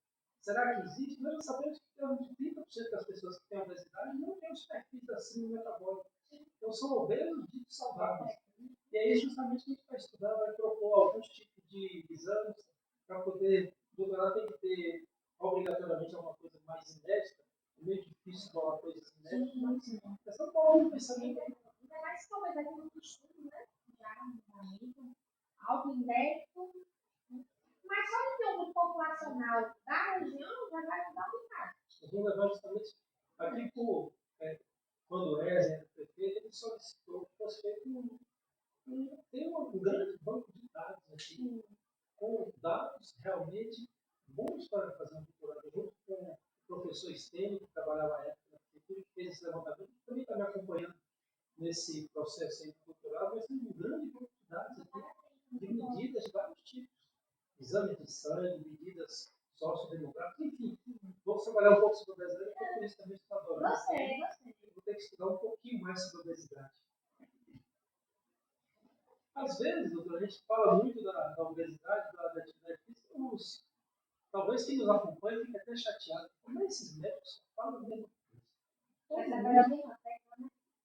Será que existe? Nós sabemos que tem 30% das pessoas que têm obesidade não têm os perfis da síndrome metabólica. Então são obesos ditos saudáveis. E aí justamente a gente vai estudar, vai propor alguns tipos de exames para poder, o doutorado tem que ter obrigatoriamente alguma coisa mais inédita, é meio difícil falar coisas inéditas, mas é só falar um pensamento. Ainda mais que talvez aqui no estudo, né? Já, algo inédito. Mas só de ter um grupo populacional da região já vai ajudar um bocado. Vamos levar justamente aqui quando o Wesley era prefeito, ele solicitou que fosse feito um grande banco de dados aqui, com dados realmente bons para fazer um doutorado, junto com o professor Stênio, que trabalhava à época na prefeitura, que fez esse levantamento, que também está me acompanhando nesse processo aí de doutorado, mas tem um grande banco de dados aqui, de medidas de vários tipos, exame de sangue, medidas sociodemográficas, enfim. Vou trabalhar um pouco sobre a obesidade, porque por isso também estou adorando. Gostei. Vou ter que estudar um pouquinho mais sobre a obesidade. Às vezes, doutor, a gente fala muito da obesidade, da atividade física, talvez quem nos acompanha fique até chateado. Como é esses médicos só falam a mesma coisa?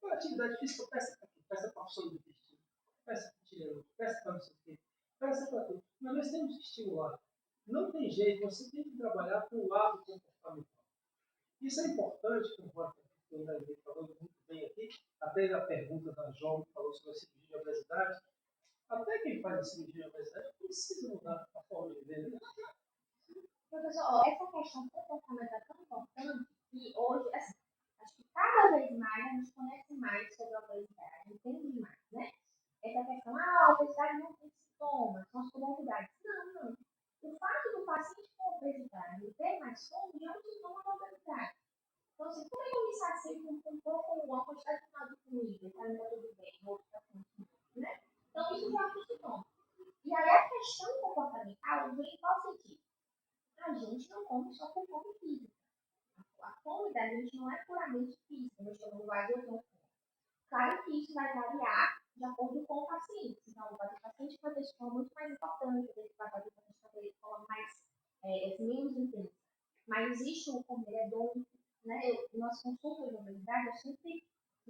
A atividade física, peça para aqui, peça para a função do intestino, peça para tireoide, peça para não sei o quê, peça para tudo. Mas nós temos que estimular. Não tem jeito, você tem que trabalhar com o lado comportamental. Isso é importante, como o André falou muito bem aqui, até na pergunta da João, que falou sobre a cirurgia de obesidade. Até quem faz a cirurgia de obesidade precisa mudar a forma de ver. Professor, essa questão comportamental é tão importante que hoje, assim, acho que cada vez mais a gente conhece mais sobre a obesidade, entende mais, né? Essa questão, a obesidade não tem sintomas, são as comorbidades. Não. O fato do paciente com obesidade ter mais fome é um sintoma da obesidade. Então, assim, como é que eu me sacio com uma quantidade de comida, para mim tudo bem, o outro está consumindo, né? Então, isso já é um sintoma. E aí, a questão comportamental vem em qual sentido? A gente não come só por fome física. A fome da gente não é puramente física, meu estômago vai eu tenho fome. Claro que isso vai variar de acordo com o paciente. Então, vai ter paciente que vai ter escola muito mais importante, vai ter paciente que vai ter escola mais, menos intensa. Mas existe um comer hedônico, né? Nas consultas de obesidade, eu sempre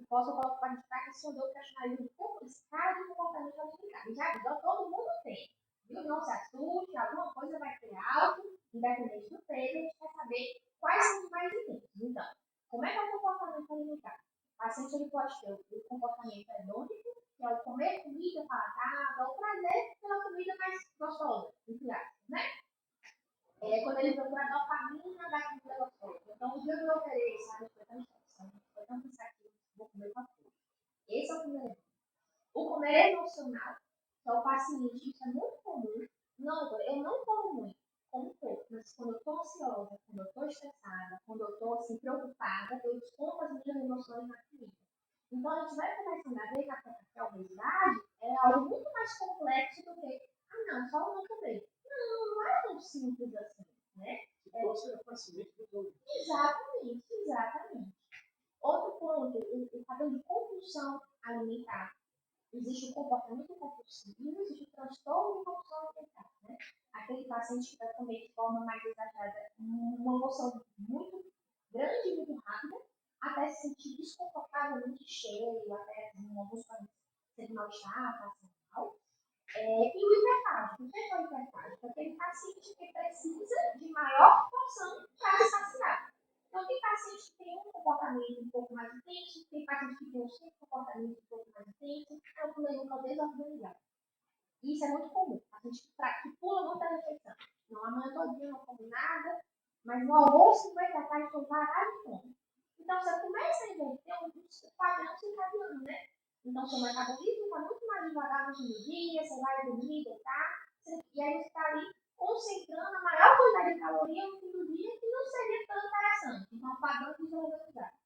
posso colocar de prática se eu dou questionário de escala de comportamento alimentar. Já todo mundo tem. Viu? Não se assuste, alguma coisa vai ter alto, independente do peso, a gente vai saber quais são os mais intensos. Então, como é que é o comportamento alimentar? O paciente ele pode ter o comportamento hedônico, que é o comer comida palatável, o prazer pela comida mais gostosa, entre aspas, né? Quando ele procura a dopamina da comida gostosa. Então, o dia que eu oferei, sabe, foi tão estressante, foi tão cansativo, vou comer qualquer coisa. Esse é o comer hedônico. O comer emocional, que é o paciente, isso é muito comum. Não, eu não como muito, como pouco, mas quando eu estou ansiosa, quando eu estou estressada, quando eu estou assim, preocupada, eu desconto as minhas emoções na comida. Então, a gente vai começando a ver que a obesidade é algo muito mais complexo do que, não, só não comer. Não é tão simples assim, né? Exatamente. Outro ponto, o padrão de compulsão alimentar. Existe o comportamento compulsivo e existe o transtorno de compulsão alimentar, né? Aquele paciente que vai comer de forma mais exagerada, uma emoção muito grande e muito rápida, até se sentir desconfortavelmente cheio, até alguns pacientes sendo mal-estar, passando mal. E o hiperfágico. O que é o hiperfágico? Aquele paciente que precisa de maior porção para se saciar. Então, tem paciente que tem um comportamento um pouco mais intenso, tem paciente que tem um comportamento um pouco mais intenso, eu pulei nunca desorganizado. Isso é muito comum. A gente que pula muita refeição. Não, amanhã todinha não come nada, mas no almoço vai da tarde estou varado de fome. Então, você começa a inverter um padrão circadiano, né? Então, seu metabolismo está muito mais devagar no fim do dia, você vai dormir, deitar, e aí você está ali concentrando a maior quantidade de caloria no fim do dia que não seria tão interessante. Então, Então, padrão desorganizado.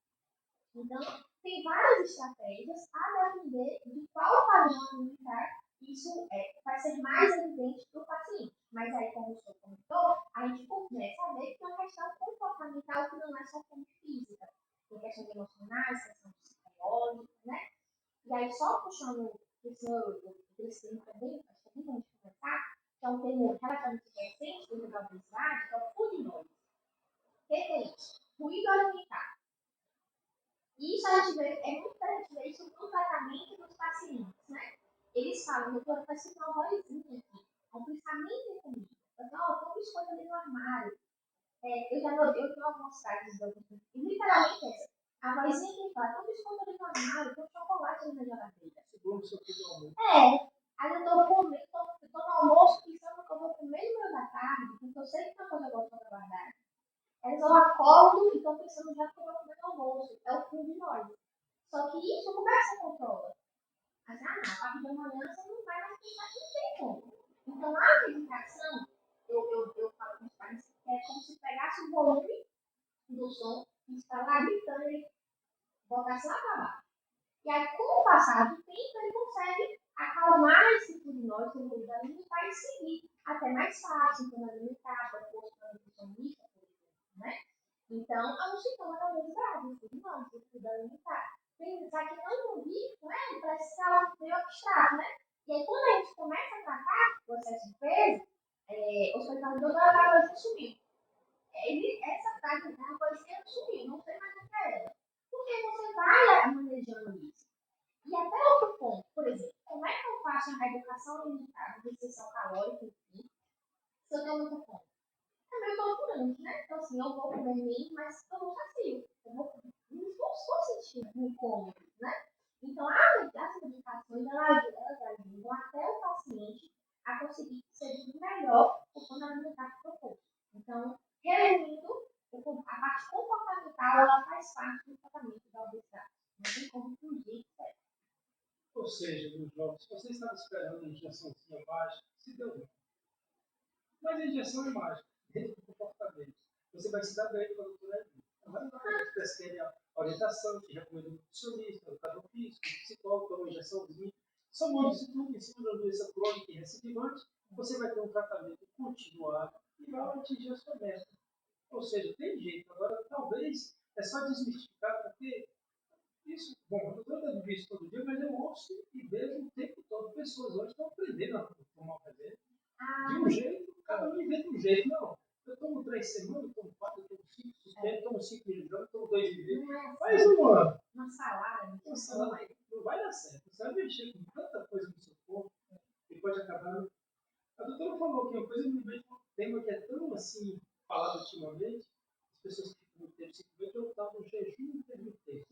Então, tem várias estratégias a depender de qual padrão alimentar isso vai ser mais evidente para o paciente. Mas aí, como o senhor comentou, a gente começa a ver que é uma questão comportamental que não é só como física. Tem questões emocionais, questões psicológicas, né? E aí, só puxando o senhor, esse termo também, acho que é muito bom de conversar, que é um termo relativamente recente dentro da obesidade, que é o food noise. O que é isso? Ruído alimentar. Isso a gente vê, é muito interessante ver isso no tratamento dos pacientes, né? Eles falam, doutora, vai ser uma vozinha aqui, é um pensamento em comida. Então, tem um biscoito ali no armário. Eu tenho algumas frases da doutora, e literalmente essa. A vozinha que fala, tem um biscoito ali no armário, tem um chocolate ali na geladeira. Segundo o seu filho do almoço. Aí eu tô comendo, tô no almoço pensando que eu vou comer no meio da tarde, porque eu sei que tem uma coisa boa pra guardar. Aí eu acordo e estou pensando já que eu vou comer no almoço. É o fundo de nós. Só que isso, como é que você controla? Mas, não, a partir da manhã você não vai mais pensar que não tem como. Então, a meditação, eu falo com os pais, é como se pegasse o volume do som que está lá gritando e botasse lá para baixo. E aí, com o passar do tempo, ele consegue acalmar esse tipo de nós, o ruído alimentar e seguir até mais fácil, quando alimentar, proposto para a nutricionista, por exemplo, né? Então, é um sintoma da obesidade, o tudo não, o tudo alimentar. Pensar que não vi, né? Parece ser algo meio abstrato, né? E aí, quando a gente começa a tratar o excesso de peso, o hospitalizador da coisa sumiu. Essa frase da coisa sumiu, não sei mais o que é ela. Porque você vai manejando isso. E até outro ponto, por exemplo, como é que eu faço a educação alimentar, a restrição calórica, enfim, se eu tenho muita fome? É meio torturante, né? Então, assim, eu vou comer bem, mas eu não sacio. Eu vou estou sentindo um incômodo, né? Então, as medicações, elas ajudam até o paciente a conseguir ser melhor o plano alimentar proposto. Então, resumindo, a parte comportamental, ela faz parte do tratamento da obesidade. Não tem como fugir. Ou seja, meus jovens, se você estava esperando a injeçãozinha baixa, se deu bem. Mas a injeção é mágica, dentro do comportamento. Você vai se dar bem com a doutora Edith. Vai lá, prescreve a orientação, te recomenda um nutricionista, um educador físico, um psicólogo, uma injeçãozinha. Somando isso tudo em cima da doença crônica e recidivante, você vai ter um tratamento continuado e vai atingir a sua meta. Ou seja, tem jeito. Agora, talvez, é só desmistificar, porque isso, bom, eu não estou dando isso todo dia, mas eu ouço e vejo o tempo todo pessoas hoje estão aprendendo a tomar remédio de um jeito, cada um inventa um jeito. Não, eu tomo 3 semanas, eu tomo 4, eu tomo 5, suspendo, tomo 5 miligramas, tomo 2 miligramas. Faz um ano. Uma salada. Uma salada não vai dar certo. Você vai mexer com tanta coisa no seu corpo que pode acabar. A doutora falou que uma coisa me veio um tema que é tão assim, falado ultimamente, as pessoas que ficam muito tempo sem comer, que eu estava no jejum intermitente.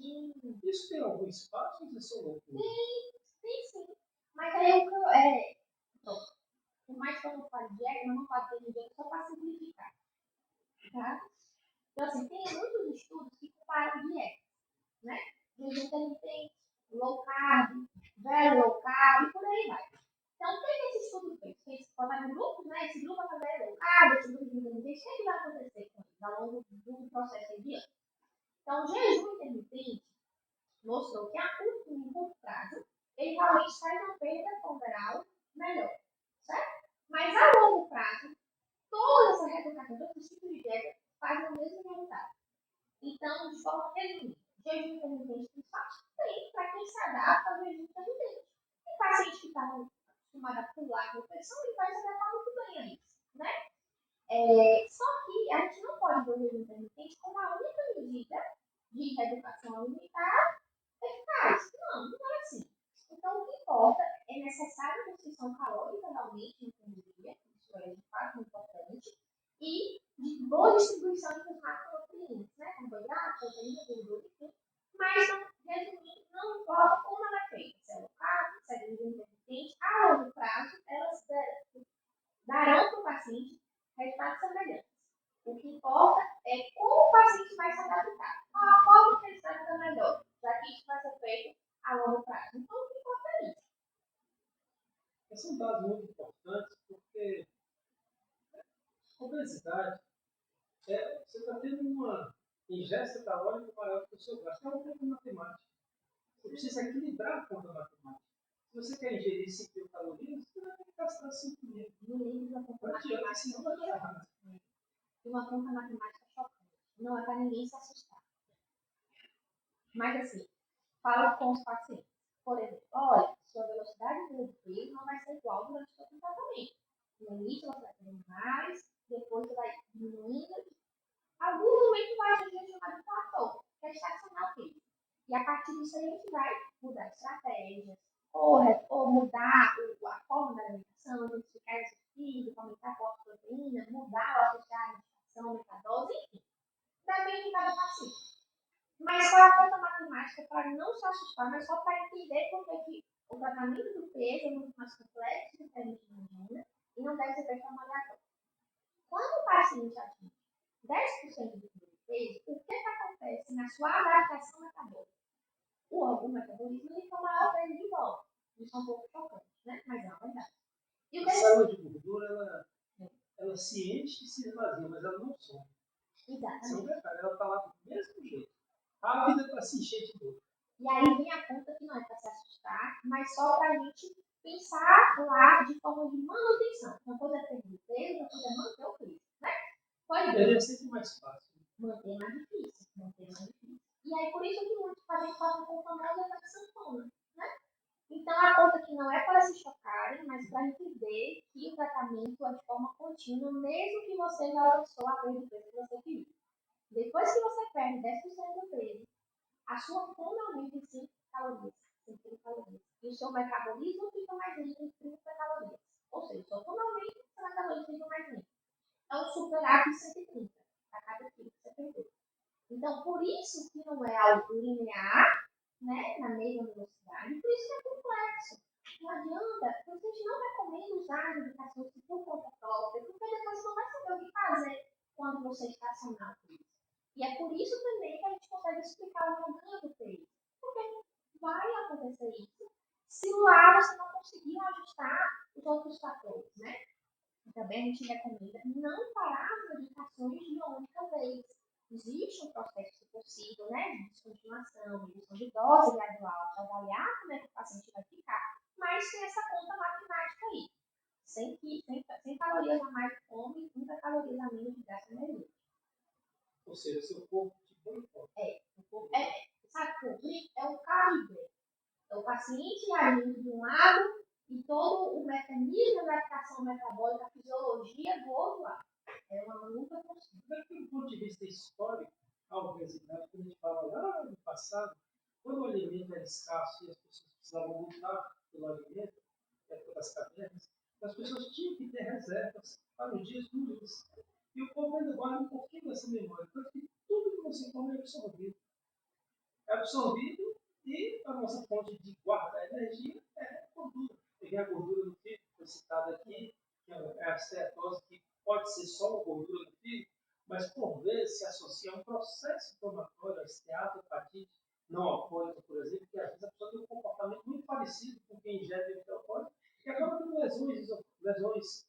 Isso tem algum espaço ou é só loucura? Tem sim. Mas aí o que eu. Por mais que eu não fale dieta, eu não falo de dieta só para simplificar. Tá? Então, assim, tem muitos estudos que comparam dietas, né? Jejum intermitente, low carb, very low carb, e por aí vai. Então, o que esse estudo fez? Fez botar em grupos, né? Esse grupo vai fazer low carb, esse grupo de intermitente, o que vai acontecer com eles ao longo do processo de ano? Então, o jejum intermitente mostrou que a curto prazo, ele realmente faz uma perda ponderal melhor, certo? Mas a longo prazo, toda essa reeducação, todo esse tipo de dieta faz o mesmo resultado. Então, de forma resumida, jejum intermitente tem espaço? Tem, para quem se adapta ao jejum intermitente. Tem paciente que está acostumado a pular a refeição e vai se adaptar muito bem a isso, né? Só que a gente não pode ver o jejum intermitente como a única medida de reeducação alimentar eficaz. Não, não é assim. Então, o que importa é necessária a restrição calórica realmente no dia, isso é de fato importante, e de boa distribuição dos macronutrientes, né? Carboidrato, proteína, gordura, enfim. Mas, resumindo, não importa como ela é feita, se é low carb, se é jejum intermitente, a longo prazo, elas darão para o paciente resultados semelhantes. O que importa é como o paciente vai se adaptar. A forma que ele se adapta melhor, já que isso vai ser feito a longo prazo. Então, o que importa é isso. Esses são dados muito importantes, porque a obesidade, você está tendo uma ingesta calórica maior do que o seu gasto. É uma conta matemática. Você precisa equilibrar a conta matemática. Se você quer ingerir 5.000 calorias, você vai ter que gastar 5.000. No livro da conta Não adianta, matemática, senão vai dar errado. uma conta matemática chocante. Não é para ninguém se assustar. Mas assim, falo com os pacientes. Por exemplo, olha, sua velocidade de peso não vai ser igual durante todo o tratamento. No início você vai ter mais, depois você vai diminuindo. Algum momento vai surgir um chamado platô, que é estacionar o peso. E a partir disso a gente vai mudar estratégias, ou mudar a forma da alimentação, modificar exercício, aumentar a proteína, mudar ou associar a alimentação, metadose, enfim. Depende de cada paciente. Mas qual é a conta matemática para não se assustar, mas só para entender porque que o tratamento do peso é muito mais complexo do que a gente imagina e não deve ser feito de forma aleatória. Quando o paciente atinge 10% do peso, o que acontece na sua adaptação metabólica? O metabolismo ele toma maior peso de volta. Isso é um pouco chocante, né? Mas é uma verdade. E o que A célula de gordura, ela se enche e se esvazia, mas ela não some. Exatamente. Ela está lá do mesmo jeito. Rápida para se encher de novo. E aí vem a conta que não é para se assustar, mas só para a gente pensar lá de forma de manutenção. Uma coisa é perder peso, outra coisa é manter o peso, né? Pode ver. É sempre mais fácil. Manter mais difícil. E aí por isso que muitos pacientes passam com o famoso efeito sanfona, né? Então a conta que não é para se chocarem, mas para entender que o tratamento é de forma contínua, mesmo que você já alcançou a perda de peso que você queria. Depois que você perde 10% do peso, a sua fome aumenta em 5 calorias, 130 calorias. E o seu metabolismo fica mais lento em 30 calorias. Ou seja, o seu fome aumenta e o seu metabolismo fica mais lento. É um superávit de 130 a cada quilo que você perdeu. Então, por isso que não é algo linear, né, na mesma velocidade, por isso que é complexo. Não adianta, porque a gente não recomenda usar medicações por conta própria, porque depois você não vai saber o que fazer quando você estacionar o peso. E é por isso também que a gente consegue explicar o ganho do peso. Porque vai acontecer isso se lá você não conseguir ajustar os outros fatores, né? E também a gente recomenda não parar as medicações de uma única vez. Existe um processo possível, né, de descontinuação, redução de dose gradual, para avaliar como é que o paciente vai ficar, mas tem essa conta matemática aí. 100 calorias a mais de fome, 30 calorias a menos de gasto energético. Ou seja, seu corpo te boicota. Sabe, é o calibre. É o paciente agindo de um lado e todo o mecanismo da adaptação metabólica, a fisiologia do outro lado. É uma luta constante. Do ponto de vista histórico, a obesidade, quando a gente fala lá no passado, quando o alimento era escasso e as pessoas precisavam lutar pelo alimento, época das cavernas, as pessoas tinham que ter reservas para os dias ruins. E o corpo ainda guarda um pouquinho dessa memória. Tanto que tudo que você come é absorvido. É absorvido e a nossa fonte de guardar energia é a gordura. Peguei a gordura do fígado, que foi citada aqui, que é a esteatose, que pode ser só uma gordura do fígado, mas por vezes se associa a um processo inflamatório, a esteatopatite não alcoólica, por exemplo, que às vezes a pessoa tem um comportamento muito parecido com quem ingere bebida alcoólica e acaba tendo lesões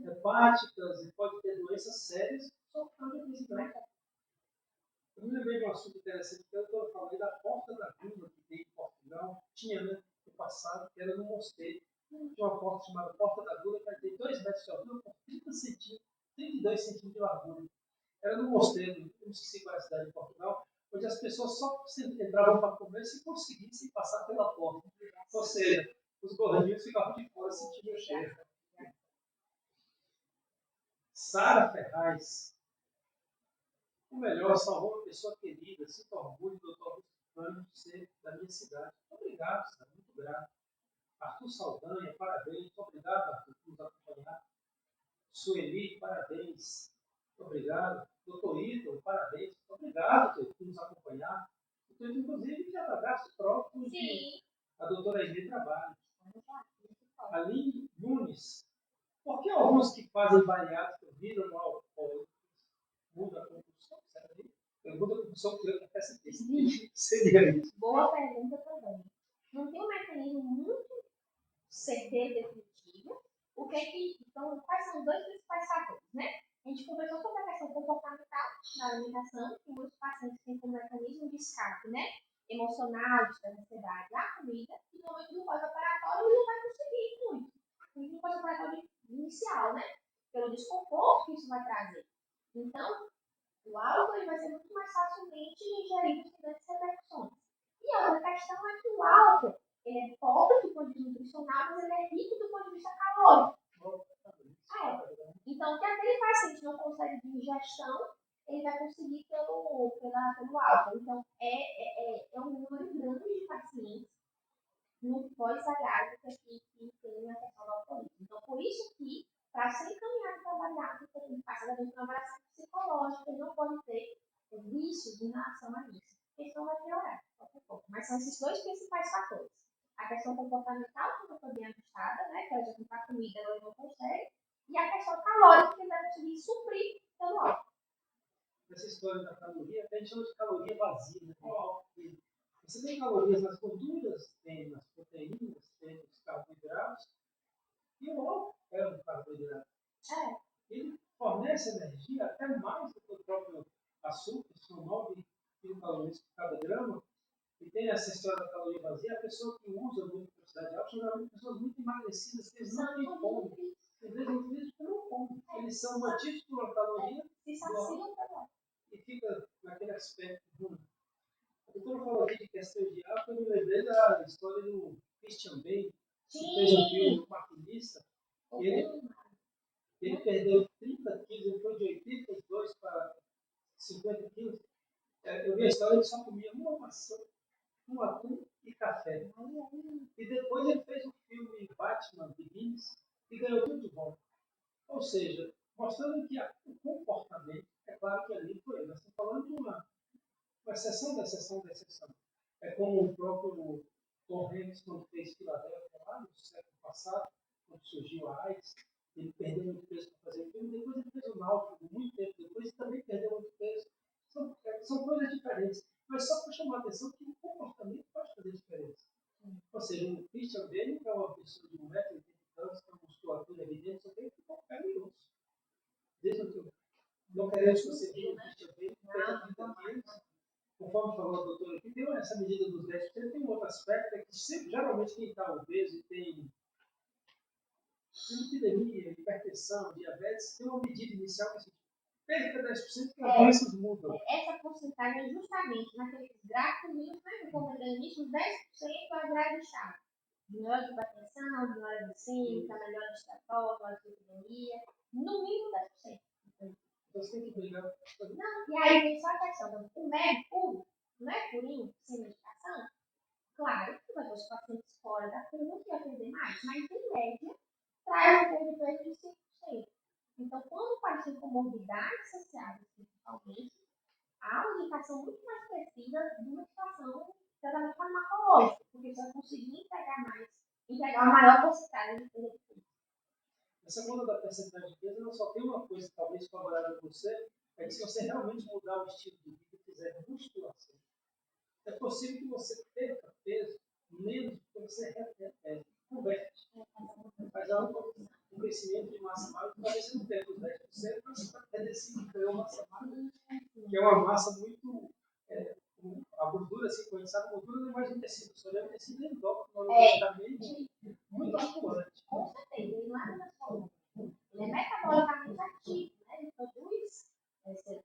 hepáticas e pode ter doenças sérias só por causa da obesidade. Eu me lembrei de um assunto interessante, que eu falei da Porta da Gula, que tem em Portugal, tinha, né, no passado, que era no mosteiro. Tinha uma porta chamada Porta da Gula, que tem 2 metros de altura por 30 centímetros, 32 centímetros de largura. Era no mosteiro, eu esqueci qual é a cidade de Portugal, onde as pessoas só entravam para comer se conseguissem passar pela porta. Ou seja, os gordinhos ficavam de fora sentindo o cheiro. Sara Ferraz. O melhor, salvou uma pessoa querida. Sinto orgulho do Dr. Augusto Cândido de ser da minha cidade. Muito obrigado, Sara, muito grato. Arthur Saldanha, parabéns. Muito obrigado, Arthur, por nos acompanhar. Sueli, parabéns. Muito obrigado. Doutor Ítalo, parabéns. Muito obrigado, doutor, por nos acompanhar. Doutor, inclusive, já abraço próprio de a doutora Aide trabalha. Aline Nunes. Por que alguns que fazem bariátrica viram no álcool? Muda a compulsão? Muda a compulsão que eu até seria isso. Boa pergunta também. Não tem um mecanismo muito certeiro e definitivo. Então, quais são os 2 principais fatores, né? A gente conversou sobre a questão comportamental da alimentação, que muitos pacientes têm como mecanismo de escape, né? Emocional, de ansiedade, a comida, e no momento do pós-operatório ele não vai conseguir muito. No pós-operatório inicial, né? Pelo desconforto que isso vai trazer. Então, o álcool ele vai ser muito mais facilmente ingerido sem grandes repercussões. E a outra questão é que o álcool ele é pobre do ponto de vista nutricional, mas ele é rico do ponto de vista calórico. Então, o que aquele paciente não consegue de ingestão, ele vai conseguir pelo álcool. Então, é um número grande de pacientes no pós-bariátrica que tem a questão do alcoolismo. Então, por isso que, para ser encaminhado para a bariátrica, ele passa da uma avaliação psicológica, ele não pode ter vícios em relação a isso. A questão vai piorar, pouco a pouco. Mas são esses dois principais fatores. A questão comportamental, que não foi bem ajustada, né? Que ela já tem a comida, ela não consegue. E a questão calórica, que ele vai conseguir suprir pelo álcool. Essa história da caloria, até a gente chama de caloria vazia, né? Você tem calorias nas gorduras, tem nas proteínas, tem nos carboidratos, e o álcool é um carboidrato. Ele fornece energia até mais do que o próprio açúcar, são 9 quilocalorias por cada grama. E tem essa história da caloria vazia, a pessoa que usa muito velocidade alta, geralmente pessoas muito emagrecidas, que eles não têm fome. Às vezes não têm fome. Eles são mantidos por uma caloria e fica naquele aspecto ruim. A doutora falou aqui de questão de álcool, eu me lembrei da história do Christian Bale, que fez um filme, O Maquinista. Ele perdeu 30 quilos, ele foi de 82 para 50 quilos. Eu vi a história, ele só comia uma maçã, um atum e café. E depois ele fez o filme Batman Begins e ganhou tudo de volta. Ou seja, mostrando que o comportamento, é claro que ali foi ele. Nós estamos falando de uma exceção da exceção da exceção. É como o próprio Tom Hanks, quando fez Filadélfia lá no século passado, quando surgiu a AIDS, ele perdeu muito peso para fazer o filme, depois ele fez o Náufrago, muito tempo depois, e também perdeu muito peso. São coisas diferentes. Mas só para chamar a atenção que o comportamento pode fazer diferença. Ou seja, o Christian Bale é uma pessoa de 1,80 m, com uma musculatura evidente, só tem que ficar carinhoso. Desde que não queremos conseguir o Christian Bale, perde 30 quilos. Conforme falou a doutora aqui, tem essa medida dos 10%, tem um outro aspecto, é que sempre, geralmente quem está obeso e tem epidemia, hipertensão, diabetes, tem uma medida inicial que é assim, perca 10% que as doenças mudam. Essa porcentagem é justamente naqueles gráficos, né, como eu falei início, 10% é grave estado. Melhora de hipertensão, melhora glicêmica, melhora de estratório, melhora de epidemia, no mínimo 10%. Então você tem que brigar. Não, e aí vem só a questão, o médico puro, não é purinho, sem medicação, claro que vai ter os pacientes fora da curva que vai perder mais, mas em média, traz um perda de 5%. Então, quando o paciente tem comorbidades associadas, principalmente, há uma indicação muito mais precisa de uma situação de tratamento farmacológico, porque você vai conseguir entregar uma maior porcentagem de perda de peso. Essa conta da porcentagem de peso, ela só tem uma coisa talvez favorável a você, é que se você realmente mudar o estilo de vida e fizer musculação, é possível que você perca peso menos do que você converte. Faz um crescimento de massa magra, talvez você não perca os 10%, mas você vai ter esse ganhou massa magra, que é uma massa muito. A gordura, assim, como a gente sabe, a gordura não é mais um tecido, só é um tecido endócrinologicamente muito atuante. Com certeza, ele não é metabolicamente. Ele é metabolicamente ativo, né? Ele produz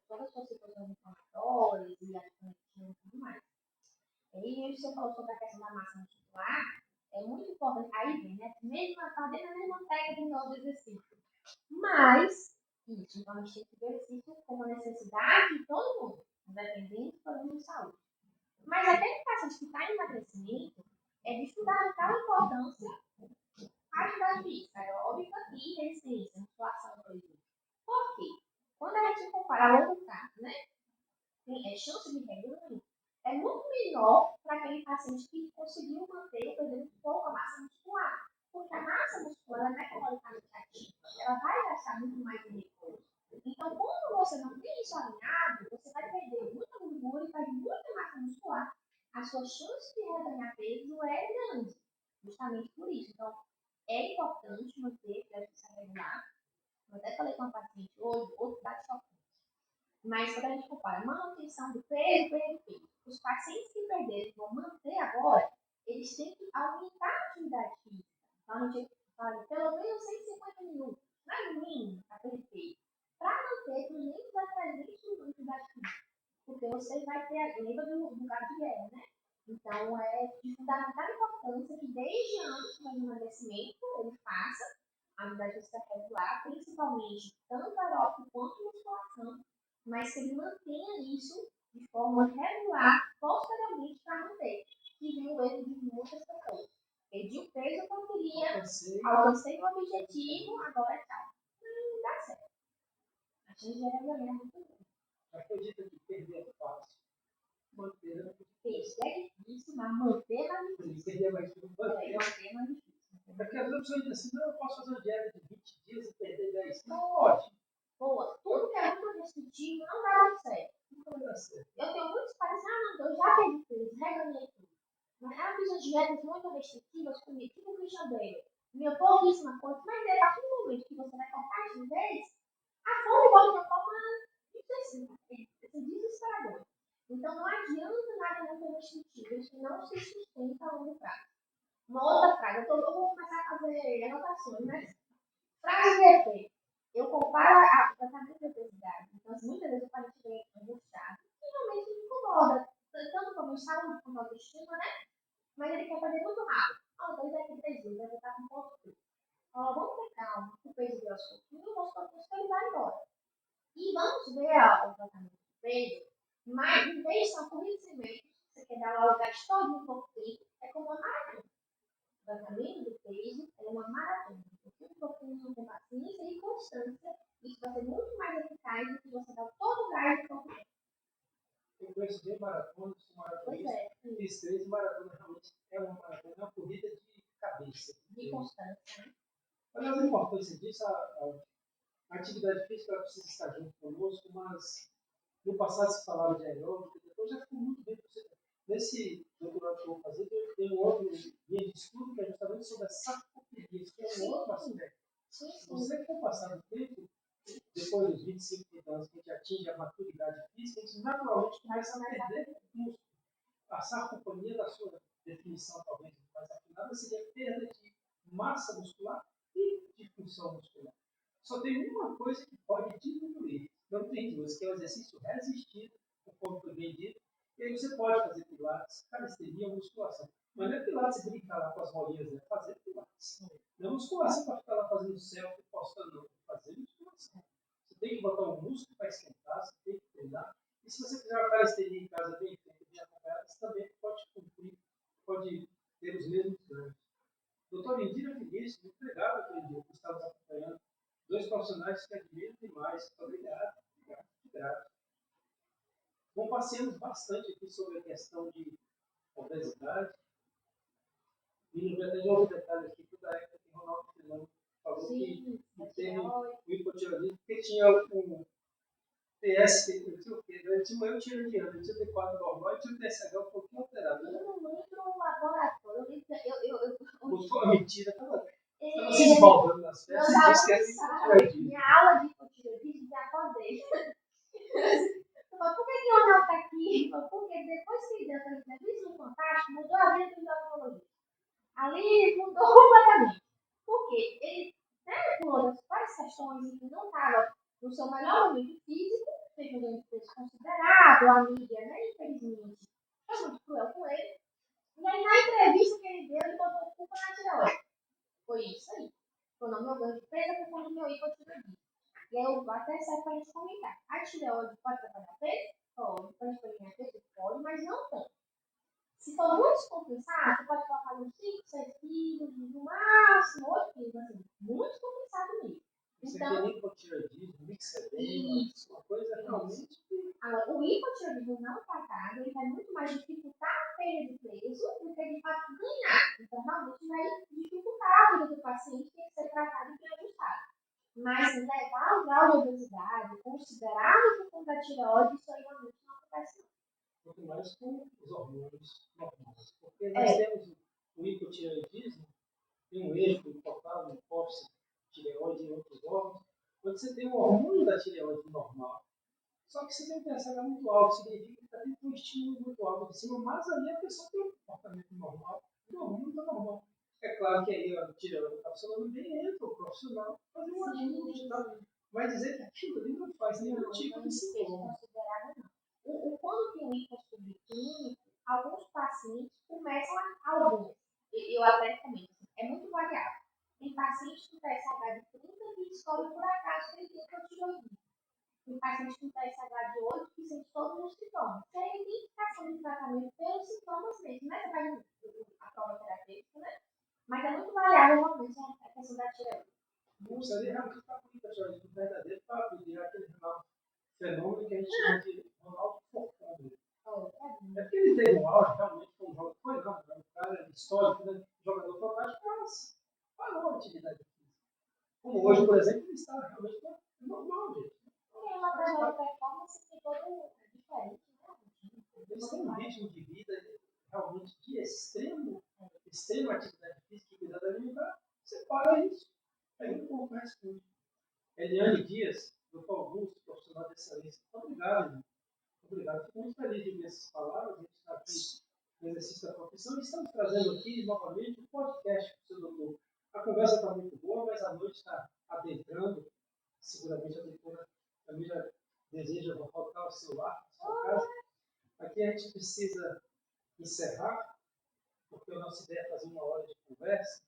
todas as suas situações inflamatórias e as conexões e tudo mais. E você falou sobre a questão da massa muscular, é muito importante. Aí vem, né? Está dentro da mesma técnica do exercício. Mas, isso, então a gente tem que ver o exercício como necessidade de todo mundo, independente do problema de saúde. Mas aquele paciente que está em emagrecimento, é de fundamental importância a atividade física, aeróbica e resistência, musculação, por exemplo. Por quê? Quando a gente compara a longo prazo, né? Tem chance de reganho, é muito menor para aquele paciente que conseguiu manter ou perder um pouco a massa muscular. Porque a massa muscular é metabolicamente ativa, ela vai gastar muito mais energia. Então, quando você não tem isso alinhado, você vai perder muita gordura e perde muita massa muscular. A sua chance de reganhar peso é grande, justamente por isso. Então, é importante manter a presença regular, Eu até falei com uma paciente hoje, outro dado chocante. Mas quando a gente compara manutenção do peso, peso, os pacientes que perderam vão manter agora, eles têm que aumentar a atividade física. Então, a gente fala pelo menos 150 minutos, no mínimo, para perder peso. Para manter 200 a 300 minutos de atividade física. Porque você vai ter a lembra do cabo de guerra, né? Então, é de fundamental importância que desde antes do emagrecimento ele faça a atividade física regular, principalmente tanto aeróbico quanto musculação, mas que ele mantenha isso de forma regular, posteriormente, para manter. Que vem o erro de muitas pessoas. Perdi o peso que eu queria, alcancei o objetivo, agora tchau. Não dá certo. A gente já vai ganhar muito bem. Acredita que perder é fácil. Manter é muito difícil. É difícil, mas manter é mais difícil. Perder é mais difícil. Manter é mais difícil. Porque às vezes a pessoa diz assim, não, eu posso fazer uma dieta de 20 dias e perder 10. Não pode. Boa. Tudo que é muito restritivo não dá muito certo. Não vai dar certo. Eu tenho muitos pais, não, eu já perdi peso, reganhei tudo. Mas eu fiz as dietas muito restritivas comigo, tipo o Christian Bale. Comia pouquíssima coisa, mas a partir do momento que você vai cortar de vez, a fome volta de uma forma desesperadora. Então não adianta nada muito restritivo, isso não se sustenta a longo prazo. Uma outra frase, eu vou começar a fazer anotações, né? Frase de efeito. Eu comparo o tratamento de obesidade. Então, muitas vezes o paciente vem angustiado e realmente me incomoda, tanto como saúde como autoestima, né? Mas ele quer fazer muito rápido. Então, daqui 3 dias, ele está com ponto tudo. Vamos ter calma, o peso de aos pouquinhos, aos pouquinhos que ele vai embora. E vamos ver o tratamento do peso, mas em vez de uma corrida de sementes, você quer dar logo o gás todo um pouco tempo, é como uma maratona. O tratamento do peso é uma maratona. Um pouquinho com paciência e constância, isso vai ser muito mais eficaz do que você dar todo o gás de pouco tempo. Eu conheço bem maratonas, fiz 3 maratonas, realmente é uma maratona, é uma corrida de cabeça. De constância, né? Aliás, a importância disso, a atividade física ela precisa estar junto conosco, mas no passado se falava de aeróbica, depois já ficou muito bem possível. Nesse doutorado que eu vou fazer, tem um outro linha de estudo que é justamente sobre a sarcopenia, que é um outro aspecto. Se você for passar no tempo, depois dos 25, 30 anos que a gente atinge a maturidade física, a gente naturalmente começa a perder músculo. A sarcopenia, da sua definição talvez mais afinada, seria perda de massa muscular e de função muscular. Só tem uma coisa que pode diminuir, não tem duas, que é o exercício resistido, conforme foi bem dito, e aí você pode fazer pilates, calistenia ou musculação. Mas não é pilates brincar lá com as bolinhas, é fazer pilates. Não é musculação para ficar lá fazendo selfie, postando, não. Fazer musculação. Você tem que botar um músculo para esquentar, você tem que treinar. E se você fizer uma calistenia em casa bem feita, bem acompanhada, você também pode cumprir, pode ter os mesmos ganhos. Doutor Indira Vinícius, muito legal aquele dia que estávamos acompanhando. 2 profissionais que admiram demais. Obrigado. Bom, passeamos bastante aqui sobre a questão de obesidade. E no verdade, outro detalhe aqui, que da época que Ronaldo Fernando falou que teve o hipotireoidismo, porque tinha um PS, eu tinha um tireoidiano, eu tinha o T4 normal e tinha o TSH um pouquinho alterado. Eu não lembro o laboratório, Botou a mentira, estava se esbaldando nas festas. Minha aula de hipotireoidismo já acordei. Por que o Ronaldo está aqui? Porque depois que ele deu aquela entrevista no Fantástico, mudou a vida do endocrinologista. Ali mudou completamente. Porque ele, por várias questões em que não estava no seu melhor momento físico, teve um ganho de peso considerável, a mídia, né, infelizmente, foi muito cruel com ele. E aí, na entrevista que ele deu, ele botou culpa na tireoide. Foi isso aí. Foi o meu ganho de peso por conta do meu hipotireoidismo. E aí eu até saio para a gente comentar. A tireoide pode atrapalhar peso? Pode. Pode ganhar peso? Pode, mas não tanto. Se for muito descompensado, você pode colocar uns 5, 6 quilos, no máximo 8 quilos, assim, muito descompensado mesmo. Você tem hipotireoidismo, mixedema, uma coisa realmente... Agora, o hipotireoidismo não tratado, ele vai muito mais dificultar a perda de peso do que de fato ganhar. Então, realmente vai dificultar a vida do paciente, tem que ser tratado e bem ajustado. Mas levar o grau de obesidade, considerado por conta da tireoide, isso aí realmente não acontece. Quanto mais com os hormônios normais. Porque nós temos o hipotireoidismo, tem um eixo cortado, um cóccix, tireoide e outros órgãos, onde você tem um hormônio da tireoide normal. Só que você tem um TSH muito alto, significa que está tendo um estímulo muito alto de cima, mas ali a pessoa tem um comportamento normal, o hormônio está normal. É claro que aí a tireoide está funcionando bem, entra o profissional, fazer um ajuste, tá? Vai dizer que aquilo ali não faz nenhum tipo de sintoma. Quando tem um hipossubclínico, alguns pacientes começam alguns. Eu até comento, é muito variável. Tem paciente com TSH de 30 que descobre por acaso que ele tem protiroidite. Tem paciente com TSH de 8 que sente todos os sintomas. Se ele tem indicação de tratamento pelos sintomas mesmo, né? Você vai a prova terapêutica, né? Mas é muito variável realmente a questão da tireoide. Não precisaria realmente estar com muita tireoide verdadeira para pedir aquele fenômeno que a gente chama de Ronaldo Forcão. É porque ele teve um auge, realmente, como jogador, foi não, um cara histórico, né? Jogador fantástico, mas parou a atividade física. Como hoje, por exemplo, ele está realmente normal, gente. É uma performance que todo é diferente, né? Eles têm um ritmo de vida realmente de extrema atividade física e cuidado alimentar. Você para isso, aí o corpo responde. Eliane Dias, doutor Augusto, profissional de excelência, obrigado, irmão. Obrigado. Fico muito feliz de ver essas palavras. A gente está aqui no exercício da profissão e estamos trazendo aqui novamente o podcast com o seu doutor. A conversa está muito boa, mas a noite está adentrando. Seguramente a doutora também já deseja voltar ao seu lar, à sua casa. Aqui a gente precisa encerrar, porque a nossa ideia é fazer uma hora de conversa.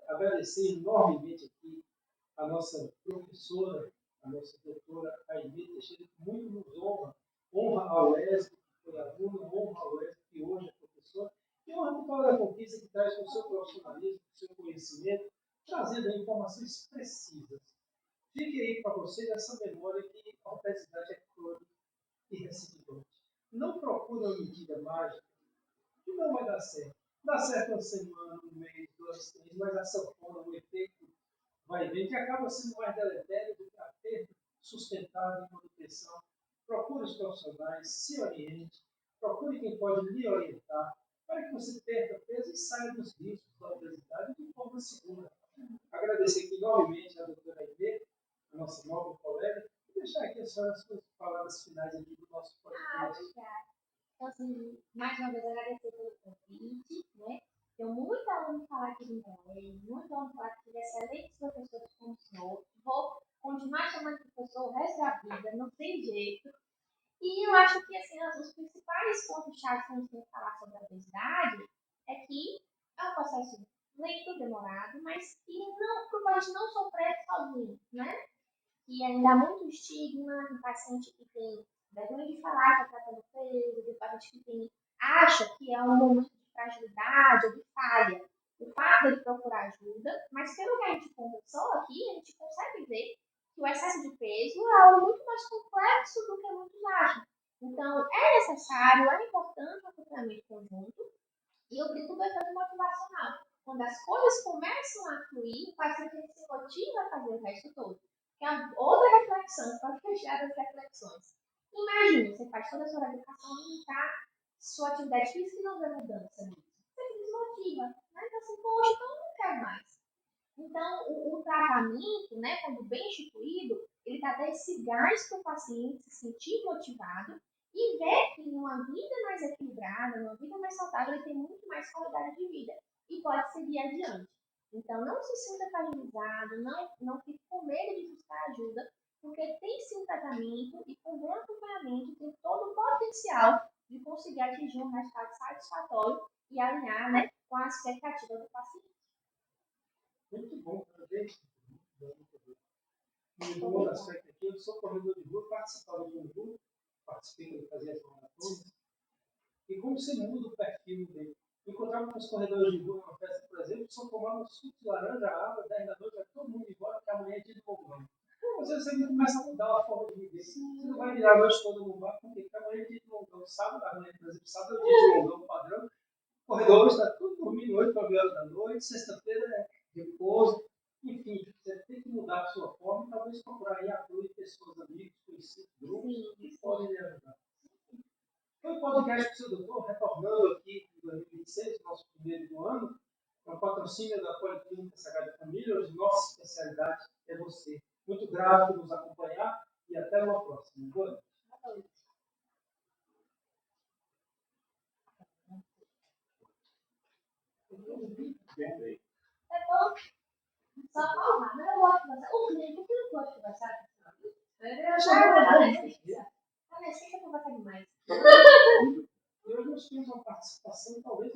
Agradecer enormemente aqui a nossa professora, a nossa doutora Aimee Teixeira, que muito nos honra a UESP, que foi aluna, honra a UESP, que hoje é professora, e honra a Vitória da Conquista, que traz com o seu profissionalismo, com o seu conhecimento, trazendo informações precisas. Fique aí para vocês essa memória que a obesidade é crônica e recidivante. Não procure uma medida mágica, que não vai dar certo. Dá certo uma semana, um mês, 2, 3, mas a sanfona, o efeito vai ver que acaba sendo mais deletério do que a perda sustentável de manutenção. Procure os profissionais, se oriente, procure quem pode lhe orientar, para que você perca peso e saia dos riscos da obesidade de forma segura. Agradecer aqui novamente a doutora Aimee, a nossa nova colega, e deixar aqui as suas palavras finais aqui do nosso podcast. Obrigada. Então, assim, mais uma vez agradecer pelo convite, né? Tenho muito aluno falar aqui do meu, muito aluno falar que excelentes professores como o senhor. Vou continuar chamando de professor o resto da vida, não tem jeito. E eu acho que, assim, os principais pontos-chave que a gente tem que falar sobre a obesidade é que é um processo lento, demorado, mas que não pode não sofrer sozinho, né? Que ainda há muito estigma, tem paciente que tem vergonha de falar que está tratando peso, tem paciente que acha que é um momento de fragilidade ou de falha. O fato de procurar ajuda, mas pelo que a gente conversou aqui, a gente consegue ver que o excesso de peso é algo muito mais complexo do que muitos acham. Então, é necessário, é importante o acompanhamento conjunto e eu brinco do efeito motivacional. Quando as coisas começam a fluir, o paciente se motiva a fazer o resto todo. Que é outra reflexão, para fechar as reflexões. Imagine, você faz toda a sua educação alimentar, sua atividade física e não vê mudança nisso. Você se desmotiva, né? Então, assim, poxa, então eu não quero mais. Então, o tratamento, né, quando bem instituído, ele dá esse gás para o paciente se sentir motivado e ver que numa vida mais equilibrada, numa vida mais saudável, ele tem muito mais qualidade de vida e pode seguir adiante. Então, não se sinta fragilizado, não fique com medo de buscar ajuda, porque tem sim tratamento e com bom acompanhamento tem todo o potencial de conseguir atingir um resultado satisfatório e alinhar, né, com a expectativa do paciente. Muito bom, parabéns. Um bom aspecto aqui, eu sou corredor de rua, participava de um grupo, participei quando fazia as maratonas, e como você muda o perfil dele. Encontrava com os corredores de rua numa festa, por exemplo, só tomavam suco de laranja, água, 10 da noite, vai todo mundo embora, porque amanhã é dia de longão. Você começa a mudar a forma de viver. Você não vai virar a noite toda no bar, porque amanhã é dia de longão. Sábado, amanhã, por exemplo, sábado é o dia de longão padrão. O corredor está tudo dormindo 8, 9 horas da noite, sexta-feira é repouso. Enfim, você tem que mudar a sua forma e talvez procurar aí apoio de pessoas, amigos, conhecidos, grupos que podem lhe ajudar. Foi um podcast com o seu doutor, retornando aqui em 2026, nosso primeiro do ano, é um patrocínio da Policlínica Sagrada Família, onde nossa especialidade é você. Muito grato por nos acompanhar e até uma próxima. Boa noite. É bom. Só falar, mas eu gosto de conversar. O cliente não gosta de conversar. A minha esquerda conversa demais. E hoje nós temos uma participação talvez